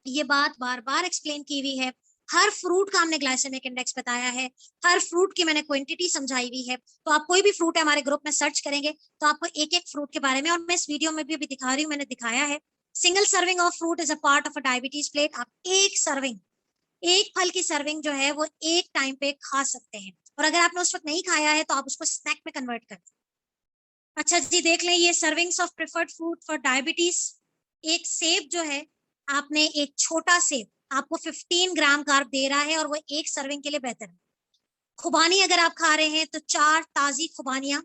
ये बात बार बार एक्सप्लेन की हुई है हर फ्रूट का हमने ग्लाइसेमिक इंडेक्स बताया है, हर फ्रूट की मैंने क्वांटिटी समझाई हुई है। तो आप कोई भी फ्रूट है हमारे ग्रुप में सर्च करेंगे तो आपको एक एक फ्रूट के बारे में, और मैं इस वीडियो में भी अभी दिखा रही हूँ, मैंने दिखाया है। Single serving of fruit is a part of a diabetes plate. आप एक सर्विंग, एक फल की सर्विंग जो है वो एक टाइम पे खा सकते हैं, और अगर आपने उस वक्त नहीं खाया है तो आप उसको स्नैक में कन्वर्ट कर। अच्छा जी, देख लें ये servings of preferred food for diabetes. एक सेब जो है, आपने एक छोटा सेब आपको 15 ग्राम कार्ब दे रहा है और वो एक सर्विंग के लिए बेहतर है। खुबानी अगर आप खा रहे हैं तो 4 ताजी खुबानियां,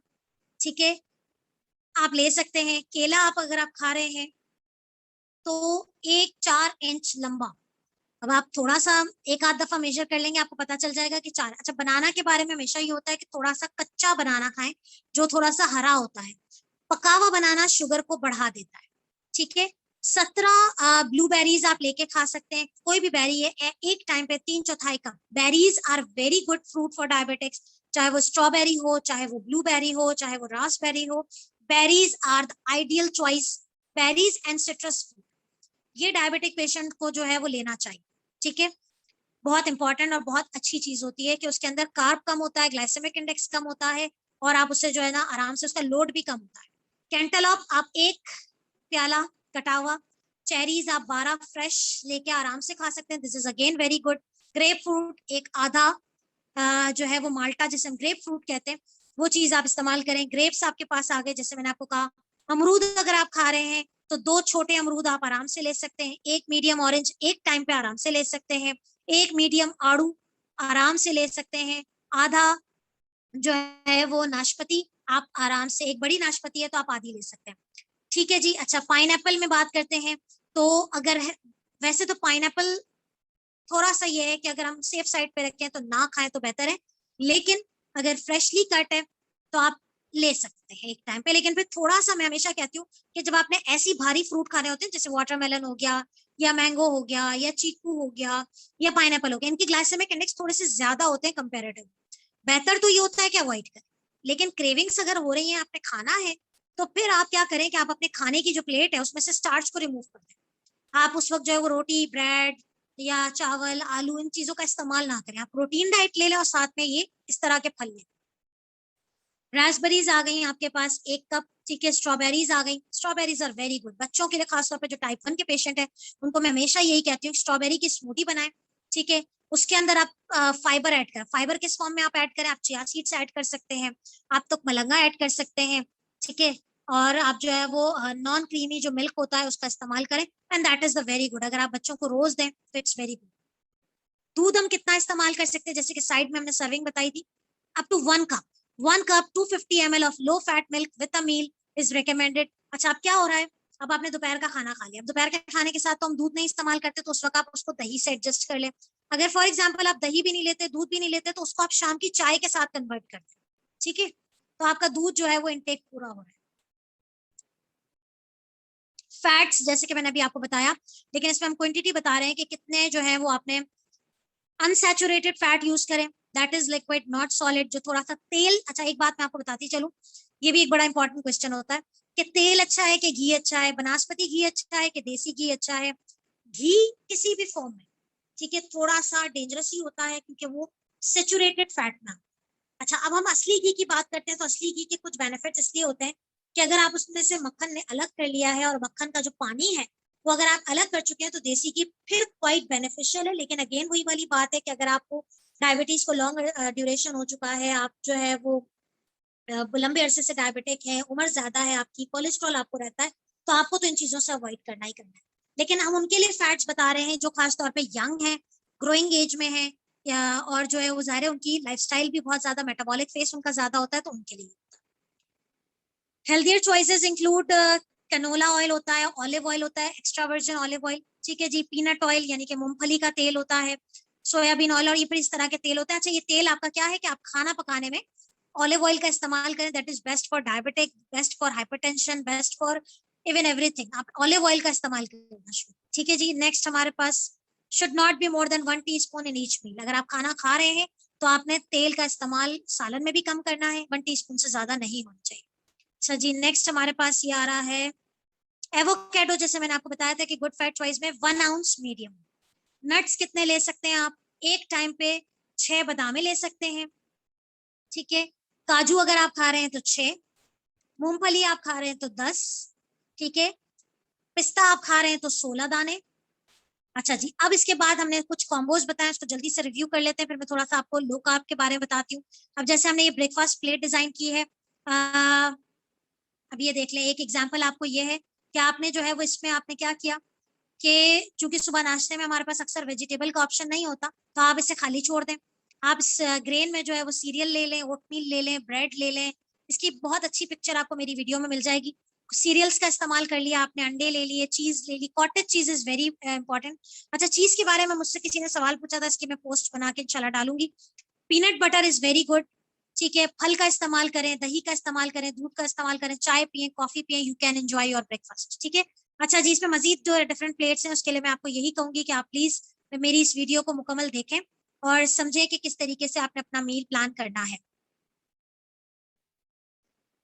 ठीक है, आप ले सकते हैं। केला आप अगर आप खा रहे हैं तो एक 4 इंच लंबा। अब आप थोड़ा सा एक आध दफा मेजर कर लेंगे, आपको पता चल जाएगा कि 4। अच्छा, बनाना के बारे में हमेशा ये होता है कि थोड़ा सा कच्चा बनाना खाएं जो थोड़ा सा हरा होता है। पका हुआ बनाना शुगर को बढ़ा देता है, ठीक है। 17 ब्लूबेरीज आप लेके खा सकते हैं, कोई भी बेरी है, एक टाइम पे 3/4 cup. Berries are very good fruit for diabetics, चाहे वो स्ट्रॉबेरी हो, चाहे वो ब्लूबेरी हो, चाहे वो रासबेरी हो। Berries are the ideal choice. Berries and citrus fruit, ये डायबिटिक पेशेंट को जो है वो लेना चाहिए, ठीक है। बहुत इंपॉर्टेंट और बहुत अच्छी चीज होती है कि उसके अंदर कार्ब कम होता है, ग्लाइसेमिक इंडेक्स कम होता है, और आप उससे जो है ना आराम से, उसका लोड भी कम होता है। कैंटलॉप आप एक प्याला कटा हुआ, चेरीज आप 12 फ्रेश लेके आराम से खा सकते हैं, this is again very good. Grep fruit एक आधा जो है वो माल्टा, जिसे हम ग्रेप फ्रूट कहते हैं, वो चीज आप इस्तेमाल करें। ग्रेप्स आपके पास आ गए, जैसे मैंने आपको कहा। अमरूद अगर आप खा रहे हैं तो 2 छोटे अमरूद आप आराम से ले सकते हैं। एक मीडियम ऑरेंज एक टाइम पे आराम से ले सकते हैं। एक मीडियम आड़ू आराम से ले सकते हैं। आधा जो है वो नाशपाती आप आराम से, एक बड़ी नाशपाती है तो आप आधी ले सकते हैं, ठीक है जी। अच्छा, पाइनएप्पल में बात करते हैं तो अगर है, वैसे तो पाइनएप्पल थोड़ा सा ये है कि अगर हम सेफ साइड पे रखें तो ना खाएं तो बेहतर है, लेकिन अगर फ्रेशली कट है तो आप ले सकते हैं एक टाइम पे। लेकिन फिर थोड़ा सा, मैं हमेशा कहती हूँ कि जब आपने ऐसी भारी फ्रूट खाने होते हैं, जैसे वाटरमेलन हो गया, या मैंगो हो गया, या चीकू हो गया, या पाइनएप्पल हो गया, इनकी ग्लाइसेमिक इंडेक्स थोड़े से ज्यादा होते हैं कंपेरेटिव। बेहतर तो ये होता है कि अवॉइड करें, लेकिन क्रेविंग्स अगर हो रही है, आपने खाना है, तो फिर आप क्या करें कि आप अपने खाने की जो प्लेट है उसमें से स्टार्च को रिमूव कर दें। आप उस वक्त जो है वो रोटी, ब्रेड या चावल, आलू, इन चीजों का इस्तेमाल ना करें। आप प्रोटीन डाइट ले लें और साथ में ये इस तरह के फल लें। रास्पबेरीज आ गई आपके पास 1 कप, ठीक है। स्ट्रॉबेरीज आ गई, स्ट्रॉबेरीज आर वेरी गुड बच्चों के लिए, खासतौर पर जो टाइप 1 के पेशेंट है उनको मैं हमेशा यही कहती हूँ, स्ट्रॉबेरी की स्मूदी बनाएं, ठीक है। उसके अंदर आप फाइबर ऐड करें। फाइबर किस फॉर्म में आप ऐड करें? आप चिया सीड्स ऐड कर सकते हैं, आप तो मलंगा ऐड कर सकते हैं, ठीक है। और आप जो है वो नॉन क्रीमी जो मिल्क होता है उसका इस्तेमाल करें, and that is the very good. अगर आप बच्चों को रोज दें तो इट्स वेरी गुड। दूध हम कितना इस्तेमाल कर सकते हैं? जैसे कि साइड में हमने सर्विंग बताई थी, up to 1 cup. 1 cup 250 ml of low fat milk with a meal is recommended. अच्छा, अब क्या हो रहा है, अब आपने दोपहर का खाना खा लिया, अब दोपहर के खाने के साथ तो हम दूध नहीं इस्तेमाल करते, तो उस वक्त आप उसको दही से एडजस्ट कर लें। अगर फॉर एग्जाम्पल आप दही भी नहीं लेते, दूध भी नहीं लेते, तो उसको आप शाम की चाय के साथ कन्वर्ट कर दें, ठीक है। तो आपका दूध जो है वो इनटेक पूरा हो रहा है। फैट्स जैसे कि मैंने अभी आपको बताया, लेकिन इसमें हम क्वांटिटी बता रहे हैं कि कितने जो है वो आपने अनसैचुरेटेड फैट यूज करें, that is liquid not solid, जो थोड़ा सा तेल। अच्छा, एक बात मैं आपको बताती चलूं, ये भी एक बड़ा इंपॉर्टेंट क्वेश्चन होता है कि तेल अच्छा है कि घी अच्छा है, बनास्पति घी अच्छा है कि देसी घी अच्छा है। घी किसी भी फॉर्म में, ठीक है, थोड़ा सा डेंजरस ही होता है क्योंकि वो सेचुरेटेड फैट ना। अच्छा, अब हम असली घी की बात करते हैं तो असली घी के कुछ बेनिफिट्स इसलिए होते हैं कि अगर आप उसमें से मक्खन ने अलग कर लिया है और मक्खन का जो पानी है वो अगर आप अलग कर चुके हैं तो देसी घी फिर क्वाइट बेनिफिशियल है। लेकिन अगेन वही वाली बात है कि अगर आपको डायबिटीज को लॉन्ग ड्यूरेशन हो चुका है, आप जो है वो लंबे अरसे से डायबिटिक है, उम्र ज्यादा है आपकी, कोलेस्ट्रॉल आपको रहता है, तो आपको तो इन चीजों से अवॉइड करना ही करना है। लेकिन हम उनके लिए फैट्स बता रहे हैं जो खासतौर पे यंग है, ग्रोइंग एज में है, या और जो है वो ज़ाहिर है उनकी लाइफस्टाइल भी बहुत ज्यादा, मेटाबॉलिक फेस उनका ज्यादा होता है, तो उनके लिए healthier choices include canola oil होता है, ऑलिव ऑयल होता है, एक्स्ट्रा वर्जिन ऑलिव ऑयल, ठीक है जी। पीनट ऑयल यानी कि मूंगफली का तेल होता है, सोयाबीन ऑयल, और ये फिर इस तरह के तेल होते हैं। अच्छा, ये तेल आपका क्या है कि आप खाना पकाने में ऑलिव ऑयल का इस्तेमाल करें, that is best for diabetic, best for hypertension, best for even everything. आप ऑलिव ऑयल का इस्तेमाल करना शुरू, ठीक है जी। नेक्स्ट हमारे पास should not be more than 1 teaspoon in each meal. अगर आप खाना खा रहे हैं तो आपने तेल का इस्तेमाल सालन में भी कम करना है, 1 टीस्पून से ज्यादा नहीं होना चाहिए। अच्छा जी, नेक्स्ट हमारे पास ये आ रहा है एवोकेडो। जैसे मैंने आपको बताया था कि गुड फैट चॉइस में 1 आउंस मीडियम। नट्स कितने ले सकते हैं आप? एक टाइम पे 6 बादामें ले सकते हैं, ठीक है। काजू अगर आप खा रहे हैं तो 6, मूंगफली आप खा रहे हैं तो 10, ठीक है। पिस्ता आप खा रहे हैं तो 16 दाने। अच्छा जी, अब इसके बाद हमने कुछ कॉम्बोज बताए, उसको जल्दी से रिव्यू कर लेते हैं, फिर मैं थोड़ा सा आपको लो कार्ब के बारे में बताती हूँ। अब जैसे हमने ये ब्रेकफास्ट प्लेट डिजाइन की है, अब ये देख लें, एक एग्जांपल आपको ये है कि आपने जो है वो इसमें आपने क्या किया कि चूंकि सुबह नाश्ते में हमारे पास अक्सर वेजिटेबल का ऑप्शन नहीं होता, तो आप इसे खाली छोड़ दें। आप इस ग्रेन में जो है वो सीरियल ले लें, ओटमील ले लें, ब्रेड ले लें। इसकी बहुत अच्छी पिक्चर आपको मेरी वीडियो में मिल जाएगी। सीरियल्स का इस्तेमाल कर लिया आपने, अंडे ले लिए, चीज ले ली, cottage cheese is very important. अच्छा, चीज के बारे में मुझसे किसी ने सवाल पूछा था, इसकी मैं पोस्ट बना के इंशाल्लाह डालूंगी। Peanut butter is very good, ठीक है। फल का इस्तेमाल करें, दही का इस्तेमाल करें, दूध का इस्तेमाल करें, चाय पिए, कॉफी पिए, you can enjoy your breakfast, ठीक है। अच्छा जी, इसमें मजीद जो डिफरेंट प्लेट्स हैं, उसके लिए मैं आपको यही कहूंगी कि आप प्लीज मेरी इस वीडियो को मुकम्मल देखें और समझें कि किस तरीके से आपने अपना मील प्लान करना है,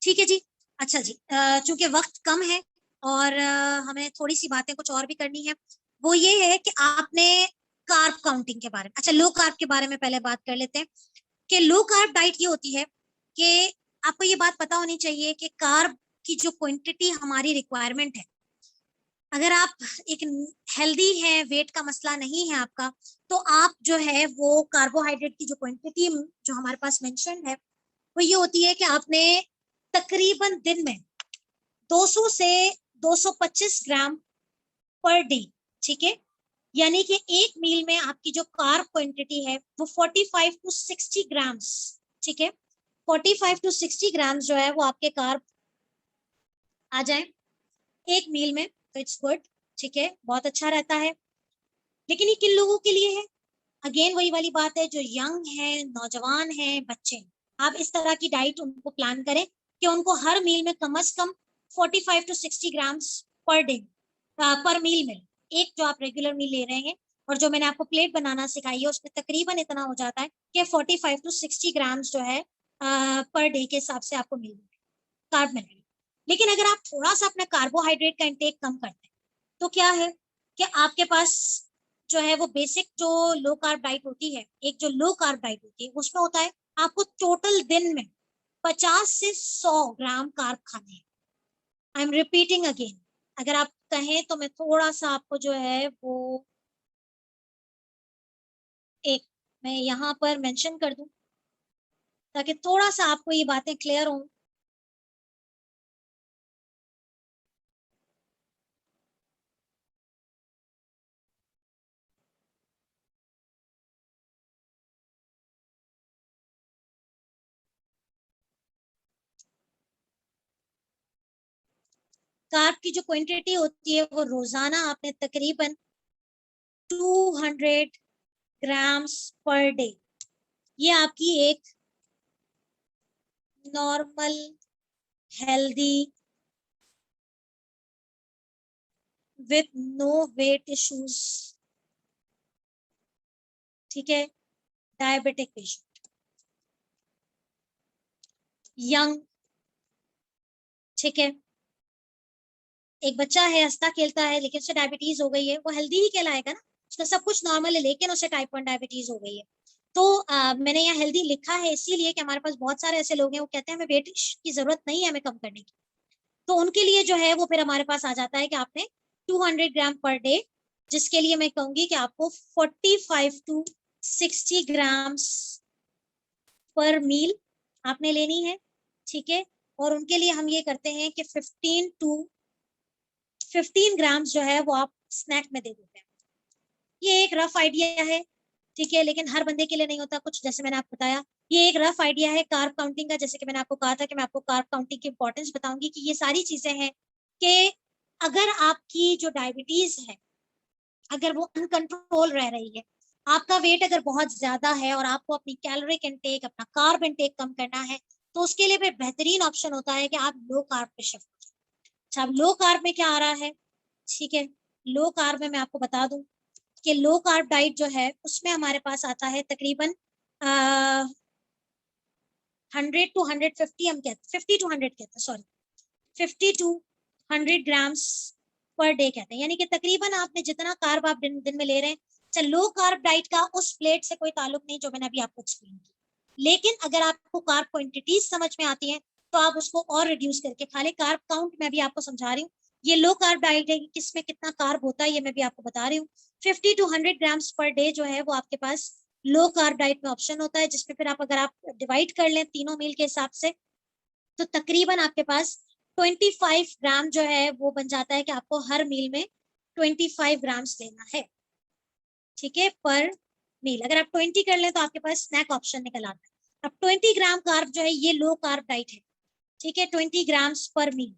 ठीक है जी। अच्छा जी, चूंकि वक्त कम है और हमें थोड़ी सी बातें कुछ और भी करनी है, वो ये है कि आपने कार्ब काउंटिंग के बारे में, अच्छा लो कार्ब के बारे में पहले बात कर लेते हैं कि लो कार्ब डाइट ये होती है कि आपको ये बात पता होनी चाहिए कि कार्ब की जो क्वांटिटी हमारी रिक्वायरमेंट है, अगर आप एक हेल्दी है, वेट का मसला नहीं है आपका, तो आप जो है वो कार्बोहाइड्रेट की जो क्वांटिटी जो हमारे पास मेंशन है वो ये होती है कि आपने तकरीबन दिन में 200 से 225 ग्राम पर डे, ठीक है। यानी कि एक मील में आपकी जो कार्ब क्वांटिटी है वो 45 टू 60 ग्राम्स, ठीक है। 45 टू 60 ग्राम्स जो है वो आपके कार्ब आ जाए एक मील में, तो इट्स गुड, ठीक है, बहुत अच्छा रहता है। लेकिन ये किन लोगों के लिए है? अगेन वही वाली बात है, जो यंग है, नौजवान है, बच्चे हैं। आप इस तरह की डाइट उनको प्लान करें कि उनको हर मील में कम से कम 45 टू 60 ग्राम्स पर डे, पर मील में, एक जो आप रेगुलर मील ले रहे हैं और जो मैंने आपको प्लेट बनाना सिखाई है उसमें तकरीबन इतना हो जाता है कि 45 टू 60 ग्राम्स जो है पर डे के हिसाब से आपको मिल कार्ब मिलेगा। लेकिन अगर आप थोड़ा सा अपना कार्बोहाइड्रेट का इंटेक कम करते हैं, तो क्या है कि आपके पास जो है वो बेसिक जो लो कार्ब डाइट होती है, एक जो लो कार्ब डाइट होती है उसमें होता है आपको टोटल दिन में 50 से 100 ग्राम कार्ब खाने हैं। आई एम रिपीटिंग अगेन, अगर आप कहें तो मैं थोड़ा सा आपको जो है वो एक मैं यहाँ पर मेंशन कर दूं ताकि थोड़ा सा आपको ये बातें क्लियर हो। कार्ब की जो क्वांटिटी होती है वो रोजाना आपने तकरीबन 200 ग्राम्स पर डे, ये आपकी एक normal healthy with no weight issues, ठीक है, डायबिटिक पेशेंट, यंग, ठीक है, एक बच्चा है हंसता खेलता है लेकिन उसे डायबिटीज हो गई है, वो हेल्दी ही कहलाएगा ना, उसका सब कुछ नॉर्मल है लेकिन उसे टाइप 1 डायबिटीज हो गई है। तो मैंने यहाँ हेल्दी लिखा है इसीलिए कि हमारे पास बहुत सारे ऐसे लोग हैं वो कहते हैं हमें वेट की जरूरत नहीं है हमें कम करने की, तो उनके लिए जो है वो फिर हमारे पास आ जाता है कि आपने 200 ग्राम पर डे, जिसके लिए मैं कहूंगी कि आपको 45 टू 60 ग्राम्स पर मील आपने लेनी है, ठीक है। और उनके लिए हम ये करते हैं कि 15 टू 15 ग्राम्स जो है वो आप स्नैक में दे देते हैं। ये एक रफ आइडिया है, ठीक है, लेकिन हर बंदे के लिए नहीं होता कुछ, जैसे मैंने आपको बताया ये एक रफ आइडिया है कार्ब काउंटिंग का। जैसे कि मैंने आपको कहा था कि मैं आपको कार्ब काउंटिंग की इंपॉर्टेंस बताऊंगी कि ये सारी चीजें हैं कि अगर आपकी जो डायबिटीज है अगर वो अनकंट्रोल रह रही है, आपका वेट अगर बहुत ज्यादा है और आपको अपनी कैलोरिक इनटेक, अपना कार्ब इनटेक कम करना है, तो उसके लिए फिर बेहतरीन ऑप्शन होता है कि आप लो कार्ब पे शिफ्ट करें। अच्छा, अब लो कार्ब में क्या आ रहा है, ठीक है, लो कार्ब में मैं आपको बता दूं कि लो कार्ब डाइट जो है उसमें हमारे पास आता है तकरीबन 100 टू 150, हम कहते 50 टू 100 कहते हैं, sorry 50 to 100 grams per day कहते हैं। यानी कि तकरीबन आपने जितना कार्ब आप दिन में ले रहे हैं चल लो कार्ब डाइट का उस प्लेट से कोई ताल्लुक नहीं जो मैंने अभी आपको एक्सप्लेन किया, लेकिन अगर आपको कार्ब क्वांटिटीज समझ में आती है तो आप उसको और रिड्यूस करके खा ले। कार्ब काउंट मैं भी आपको समझा रही हूँ, ये लो कार्ब डाइट है, किसमें कितना कार्ब होता है ये मैं भी आपको बता रही हूँ। 50 to 100 ग्राम्स पर डे जो है वो आपके पास लो कार्ब डाइट में ऑप्शन होता है, जिसमें फिर आप अगर आप डिवाइड कर लें तीनों मील के हिसाब से तो तकरीबन आपके पास 25 ग्राम जो है वो बन जाता है कि आपको हर मील में 25 ग्राम्स लेना है, ठीक है, पर मील। अगर आप 20 कर लें तो आपके पास स्नैक ऑप्शन निकल आता है। अब 20 ग्राम कार्ब जो है ये लो कार्ब डाइट है, ठीक है, 20 ग्राम्स पर मील।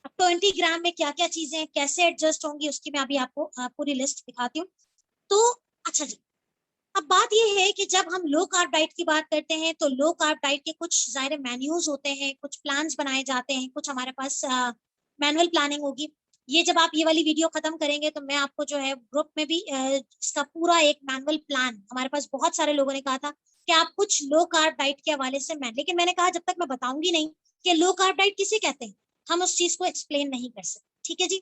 अब 20 ग्राम में क्या क्या चीजें कैसे एडजस्ट होंगी उसकी मैं अभी आपको पूरी लिस्ट दिखाती हूँ। तो अच्छा जी, अब बात यह है कि जब हम लो कार्ब डाइट की बात करते हैं तो लो कार्ब डाइट के कुछ ज़ाहिर मेन्यूज होते हैं, कुछ प्लान्स बनाए जाते हैं, कुछ हमारे पास मैनुअल प्लानिंग होगी। ये जब आप ये वाली वीडियो खत्म करेंगे तो मैं आपको जो है ग्रुप में भी इसका पूरा एक मैनुअल प्लान, हमारे पास बहुत सारे लोगों ने कहा था कि आप कुछ लो कार्ब डाइट के हवाले से लेकिन मैंने कहा जब तक मैं बताऊंगी नहीं कि लो कार्ब डाइट किसे कहते हैं हम उस चीज को एक्सप्लेन नहीं कर सकते, ठीक है जी।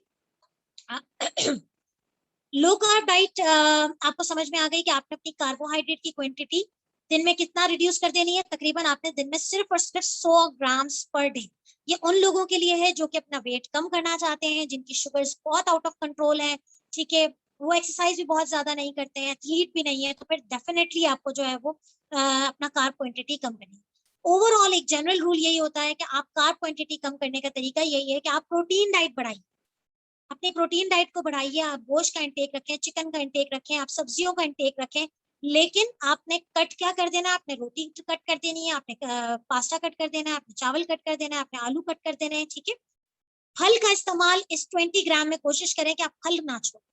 लो कार्ब डाइट आपको समझ में आ गई कि आपने अपनी कार्बोहाइड्रेट की क्वांटिटी दिन में कितना रिड्यूस कर देनी है। तकरीबन आपने दिन में सिर्फ और सिर्फ 100 ग्राम्स पर डे। ये उन लोगों के लिए है जो कि अपना वेट कम करना चाहते हैं, जिनकी शुगर्स बहुत आउट ऑफ कंट्रोल है, ठीक है, वो एक्सरसाइज भी बहुत ज्यादा नहीं करते हैं, एथलीट भी नहीं है, तो फिर डेफिनेटली आपको जो है वो अपना कार्ब क्वांटिटी कम करनी है। ओवरऑल एक जनरल रूल यही होता है कि आप कार्ब क्वांटिटी कम करने का तरीका यही है कि आप प्रोटीन डाइट बढ़ाइए, अपने प्रोटीन डाइट को बढ़ाइए, आप गोश्त का इंटेक रखें, चिकन का इंटेक रखें, आप सब्जियों का इंटेक रखें, लेकिन आपने कट क्या कर देना है, आपने रोटी कट कर देनी है, आपने पास्ता कट कर देना है, आपने चावल कट कर देना है, आपने आलू कट कर देना है, ठीक है। फल का इस्तेमाल इस 20 ग्राम में कोशिश करें कि आप फल ना छोड़ें,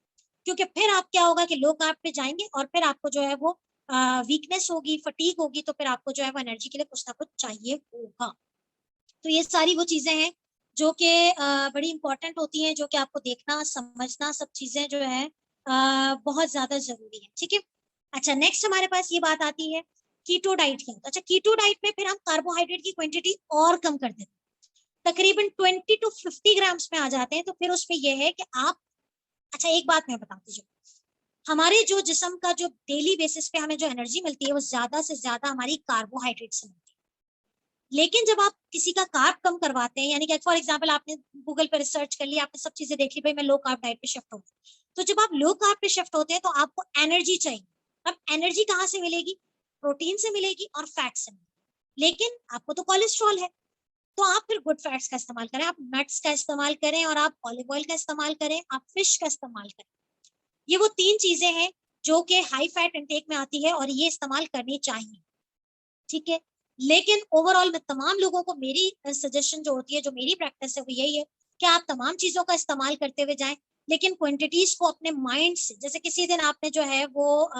क्योंकि फिर आप क्या होगा कि लो कार्ब पे जाएंगे और फिर आपको जो है वो वीकनेस होगी, फटीग होगी, तो फिर आपको जो है वो एनर्जी के लिए कुछ ना कुछ चाहिए होगा। तो ये सारी वो चीजें हैं जो कि बड़ी इंपॉर्टेंट होती हैं, जो कि आपको देखना समझना सब चीजें जो है बहुत ज्यादा जरूरी है, ठीक है। अच्छा, नेक्स्ट हमारे पास ये बात आती है कीटो डाइट की। अच्छा, कीटो डाइट में फिर हम कार्बोहाइड्रेट की क्वांटिटी और कम कर देते हैं, तकरीबन 20 to 50 ग्राम्स में आ जाते हैं। तो फिर उसमें यह है कि आप, अच्छा एक बात मैं बताती हूँ, हमारे जो जिस्म का जो डेली बेसिस पे हमें जो एनर्जी मिलती है वो ज्यादा से ज्यादा हमारी कार्बोहाइड्रेट से मिलती है। लेकिन जब आप किसी का कार्ब कम करवाते हैं, यानी कि फॉर एग्जांपल आपने गूगल पर रिसर्च कर लिया, आपने सब चीजें देख ली, भाई मैं लो कार्ब डाइट पे शिफ्ट हूँ, तो जब आप लो कार्ब पे शिफ्ट होते हैं तो आपको एनर्जी चाहिए। अब एनर्जी कहाँ से मिलेगी? प्रोटीन से मिलेगी और फैट से मिलेगी, लेकिन आपको तो कोलेस्ट्रॉल है, तो आप फिर गुड फैट्स का इस्तेमाल करें, आप नट्स का इस्तेमाल करें और आप ऑलिव ऑयल का इस्तेमाल करें, आप फिश का इस्तेमाल करें। ये वो तीन चीजें हैं जो कि हाई फैट इंटेक में आती है और ये इस्तेमाल करनी चाहिए, ठीक है। लेकिन ओवरऑल में तमाम लोगों को मेरी सजेशन जो होती है, जो मेरी प्रैक्टिस है वो यही है कि आप तमाम चीजों का इस्तेमाल करते हुए जाएं, लेकिन क्वांटिटीज को अपने माइंड से, जैसे किसी दिन आपने जो है वो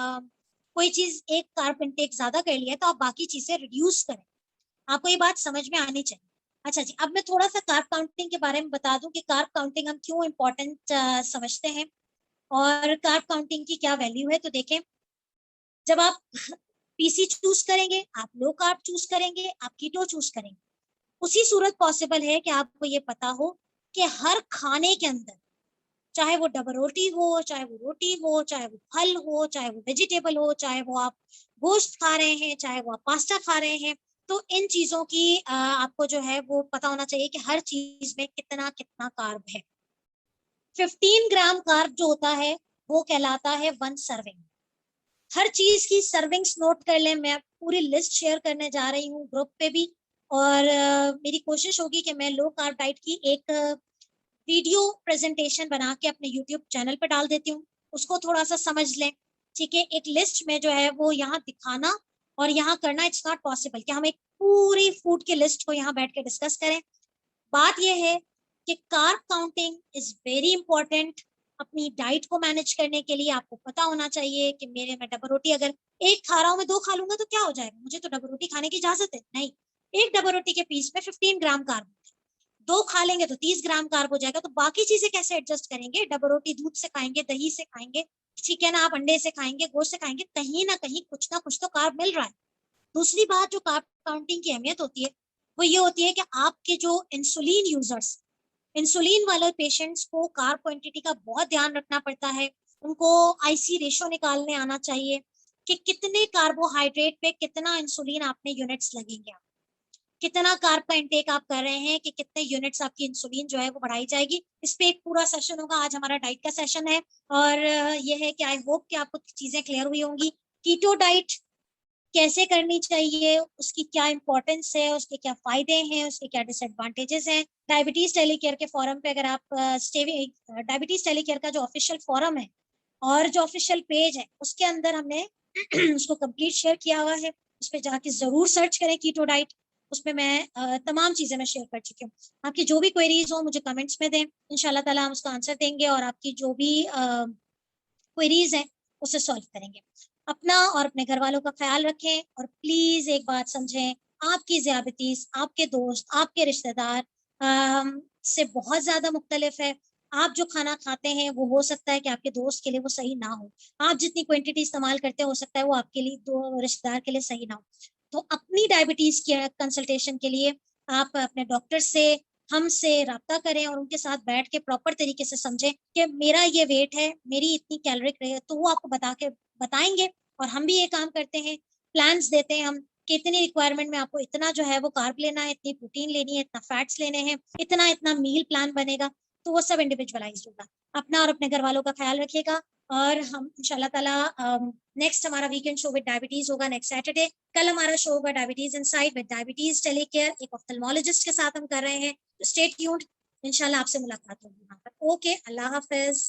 कोई चीज एक कार्ब इंटेक ज्यादा कर लिया है तो आप बाकी चीजें रिड्यूस करें, आपको ये बात समझ में आनी चाहिए। अच्छा जी, अब मैं थोड़ा सा कार्ब काउंटिंग के बारे में बता दूं कि कार्ब काउंटिंग हम क्यों इम्पोर्टेंट समझते हैं और कार्ब काउंटिंग की क्या वैल्यू है। तो देखें, जब आप पीसी चूज करेंगे, आप लो कार्ब चूज करेंगे, आप कीटो चूज करेंगे, उसी सूरत पॉसिबल है कि आपको ये पता हो कि हर खाने के अंदर, चाहे वो डबल रोटी हो, चाहे वो रोटी हो, चाहे वो फल हो, चाहे वो वेजिटेबल हो, चाहे वो आप गोश्त खा रहे हैं, चाहे वो आप पास्ता खा रहे हैं, तो इन चीजों की आपको जो है वो पता होना चाहिए कि हर चीज में कितना कितना कार्ब है। 15 ग्राम कार्ब जो होता है वो कहलाता है 1 सर्विंग। हर चीज की सर्विंग्स नोट कर लें, मैं पूरी लिस्ट शेयर करने जा रही हूँ ग्रुप पे भी, और मेरी कोशिश होगी कि मैं लो कार्ब डाइट की एक वीडियो प्रेजेंटेशन बना के अपने यूट्यूब चैनल पे डाल देती हूँ, उसको थोड़ा सा समझ लें, ठीक है। एक लिस्ट में जो है वो यहाँ दिखाना और यहाँ करना इट्स नॉट पॉसिबल कि हम एक पूरी फूड की लिस्ट को यहाँ बैठ के डिस्कस करें। बात यह है कि carb counting is very important. अपनी डाइट को मैनेज करने के लिए आपको पता होना चाहिए कि मेरे में डबल रोटी अगर एक खा रहा हूँ, मैं दो खा लूंगा तो क्या हो जाएगा, मुझे तो डबल रोटी खाने की इजाजत है नहीं। एक डबल रोटी के पीस में 15 ग्राम कार्ब, दो खा लेंगे तो 30 ग्राम कार्ब हो जाएगा, तो बाकी चीजें कैसे एडजस्ट करेंगे? डबल रोटी दूध से खाएंगे, दही से खाएंगे, चिकन आप अंडे से खाएंगे, गोश्त से खाएंगे, कहीं ना कहीं कुछ ना कुछ तो कार्ब मिल रहा है। दूसरी बात जो कार्ब काउंटिंग की अहमियत होती है वो ये होती है कि आपके जो इंसुलिन यूजर्स, इंसुलिन वाले पेशेंट्स को कार्ब क्वांटिटी का बहुत ध्यान रखना पड़ता है। उनको आईसी रेशो निकालने आना चाहिए कि कितने कार्बोहाइड्रेट पे कितना इंसुलिन आपने यूनिट्स लगेंगे, कितना कार्ब का इंटेक आप कर रहे हैं कि कितने यूनिट्स आपकी इंसुलिन जो है वो बढ़ाई जाएगी। इस पे एक पूरा सेशन होगा, आज हमारा डाइट का सेशन है। और ये है कि आई होप कि आपको चीजें क्लियर हुई होंगी। कीटो डाइट कैसे करनी चाहिए, उसकी क्या इंपॉर्टेंस है, उसके क्या फायदे हैं, उसके क्या डिसएडवांटेजेस हैं। डायबिटीज टेलीकेयर के फोरम पे अगर आप डायबिटीज टेलीकेयर का जो ऑफिशियल फोरम है और जो ऑफिशियल पेज है उसके अंदर हमने उसको कंप्लीट शेयर किया हुआ है, उस पर जाके जरूर सर्च करें कीटो डाइट। उसमें मैं तमाम चीजें मैं शेयर कर चुकी हूँ। आपकी जो भी क्वेरीज हो मुझे कमेंट्स में दें, इंशाल्लाह ताला हम उसका आंसर देंगे और आपकी जो भी क्वेरीज हैं उसे सॉल्व करेंगे। अपना और अपने घर वालों का ख्याल रखें और प्लीज एक बात समझें, आपकी ज्यादतीज आपके दोस्त आपके रिश्तेदार से बहुत ज्यादा मुख्तलिफ है। आप जो खाना खाते हैं वो हो सकता है कि आपके दोस्त के लिए वो सही ना हो, आप जितनी क्वांटिटी इस्तेमाल करते हो सकता है वो आपके लिए दो रिश्तेदार के लिए सही ना हो। तो अपनी डायबिटीज के कंसल्टेशन के लिए आप अपने डॉक्टर से हमसे रब्ता करें और उनके साथ बैठ के प्रॉपर तरीके से समझें कि मेरा ये वेट है, मेरी इतनी कैलोरिक रहे, तो वो आपको बताएंगे। और हम भी ये काम करते हैं, प्लान्स देते हैं हम कि इतनी रिक्वायरमेंट में आपको इतना जो है वो कार्ब लेना है, इतनी प्रोटीन लेनी है, इतना फैट्स लेने हैं, इतना इतना मील प्लान बनेगा। तो वो सब इंडिविजुअलाइज होगा। अपना और अपने घर वालों का ख्याल रखिएगा। और हम इंशाल्लाह ताला नेक्स्ट हमारा वीकेंड शो विद डायबिटीज होगा नेक्स्ट सैटरडे। कल हमारा शो होगा डायबिटीज इनसाइड विद डायबिटीज टेलीकेयर, एक ऑफ्थल्मोलॉजिस्ट के साथ हम कर रहे हैं। स्टे ट्यून्ड, इंशाल्लाह आपसे मुलाकात होगी वहां पर। ओके, अल्लाह हाफिज।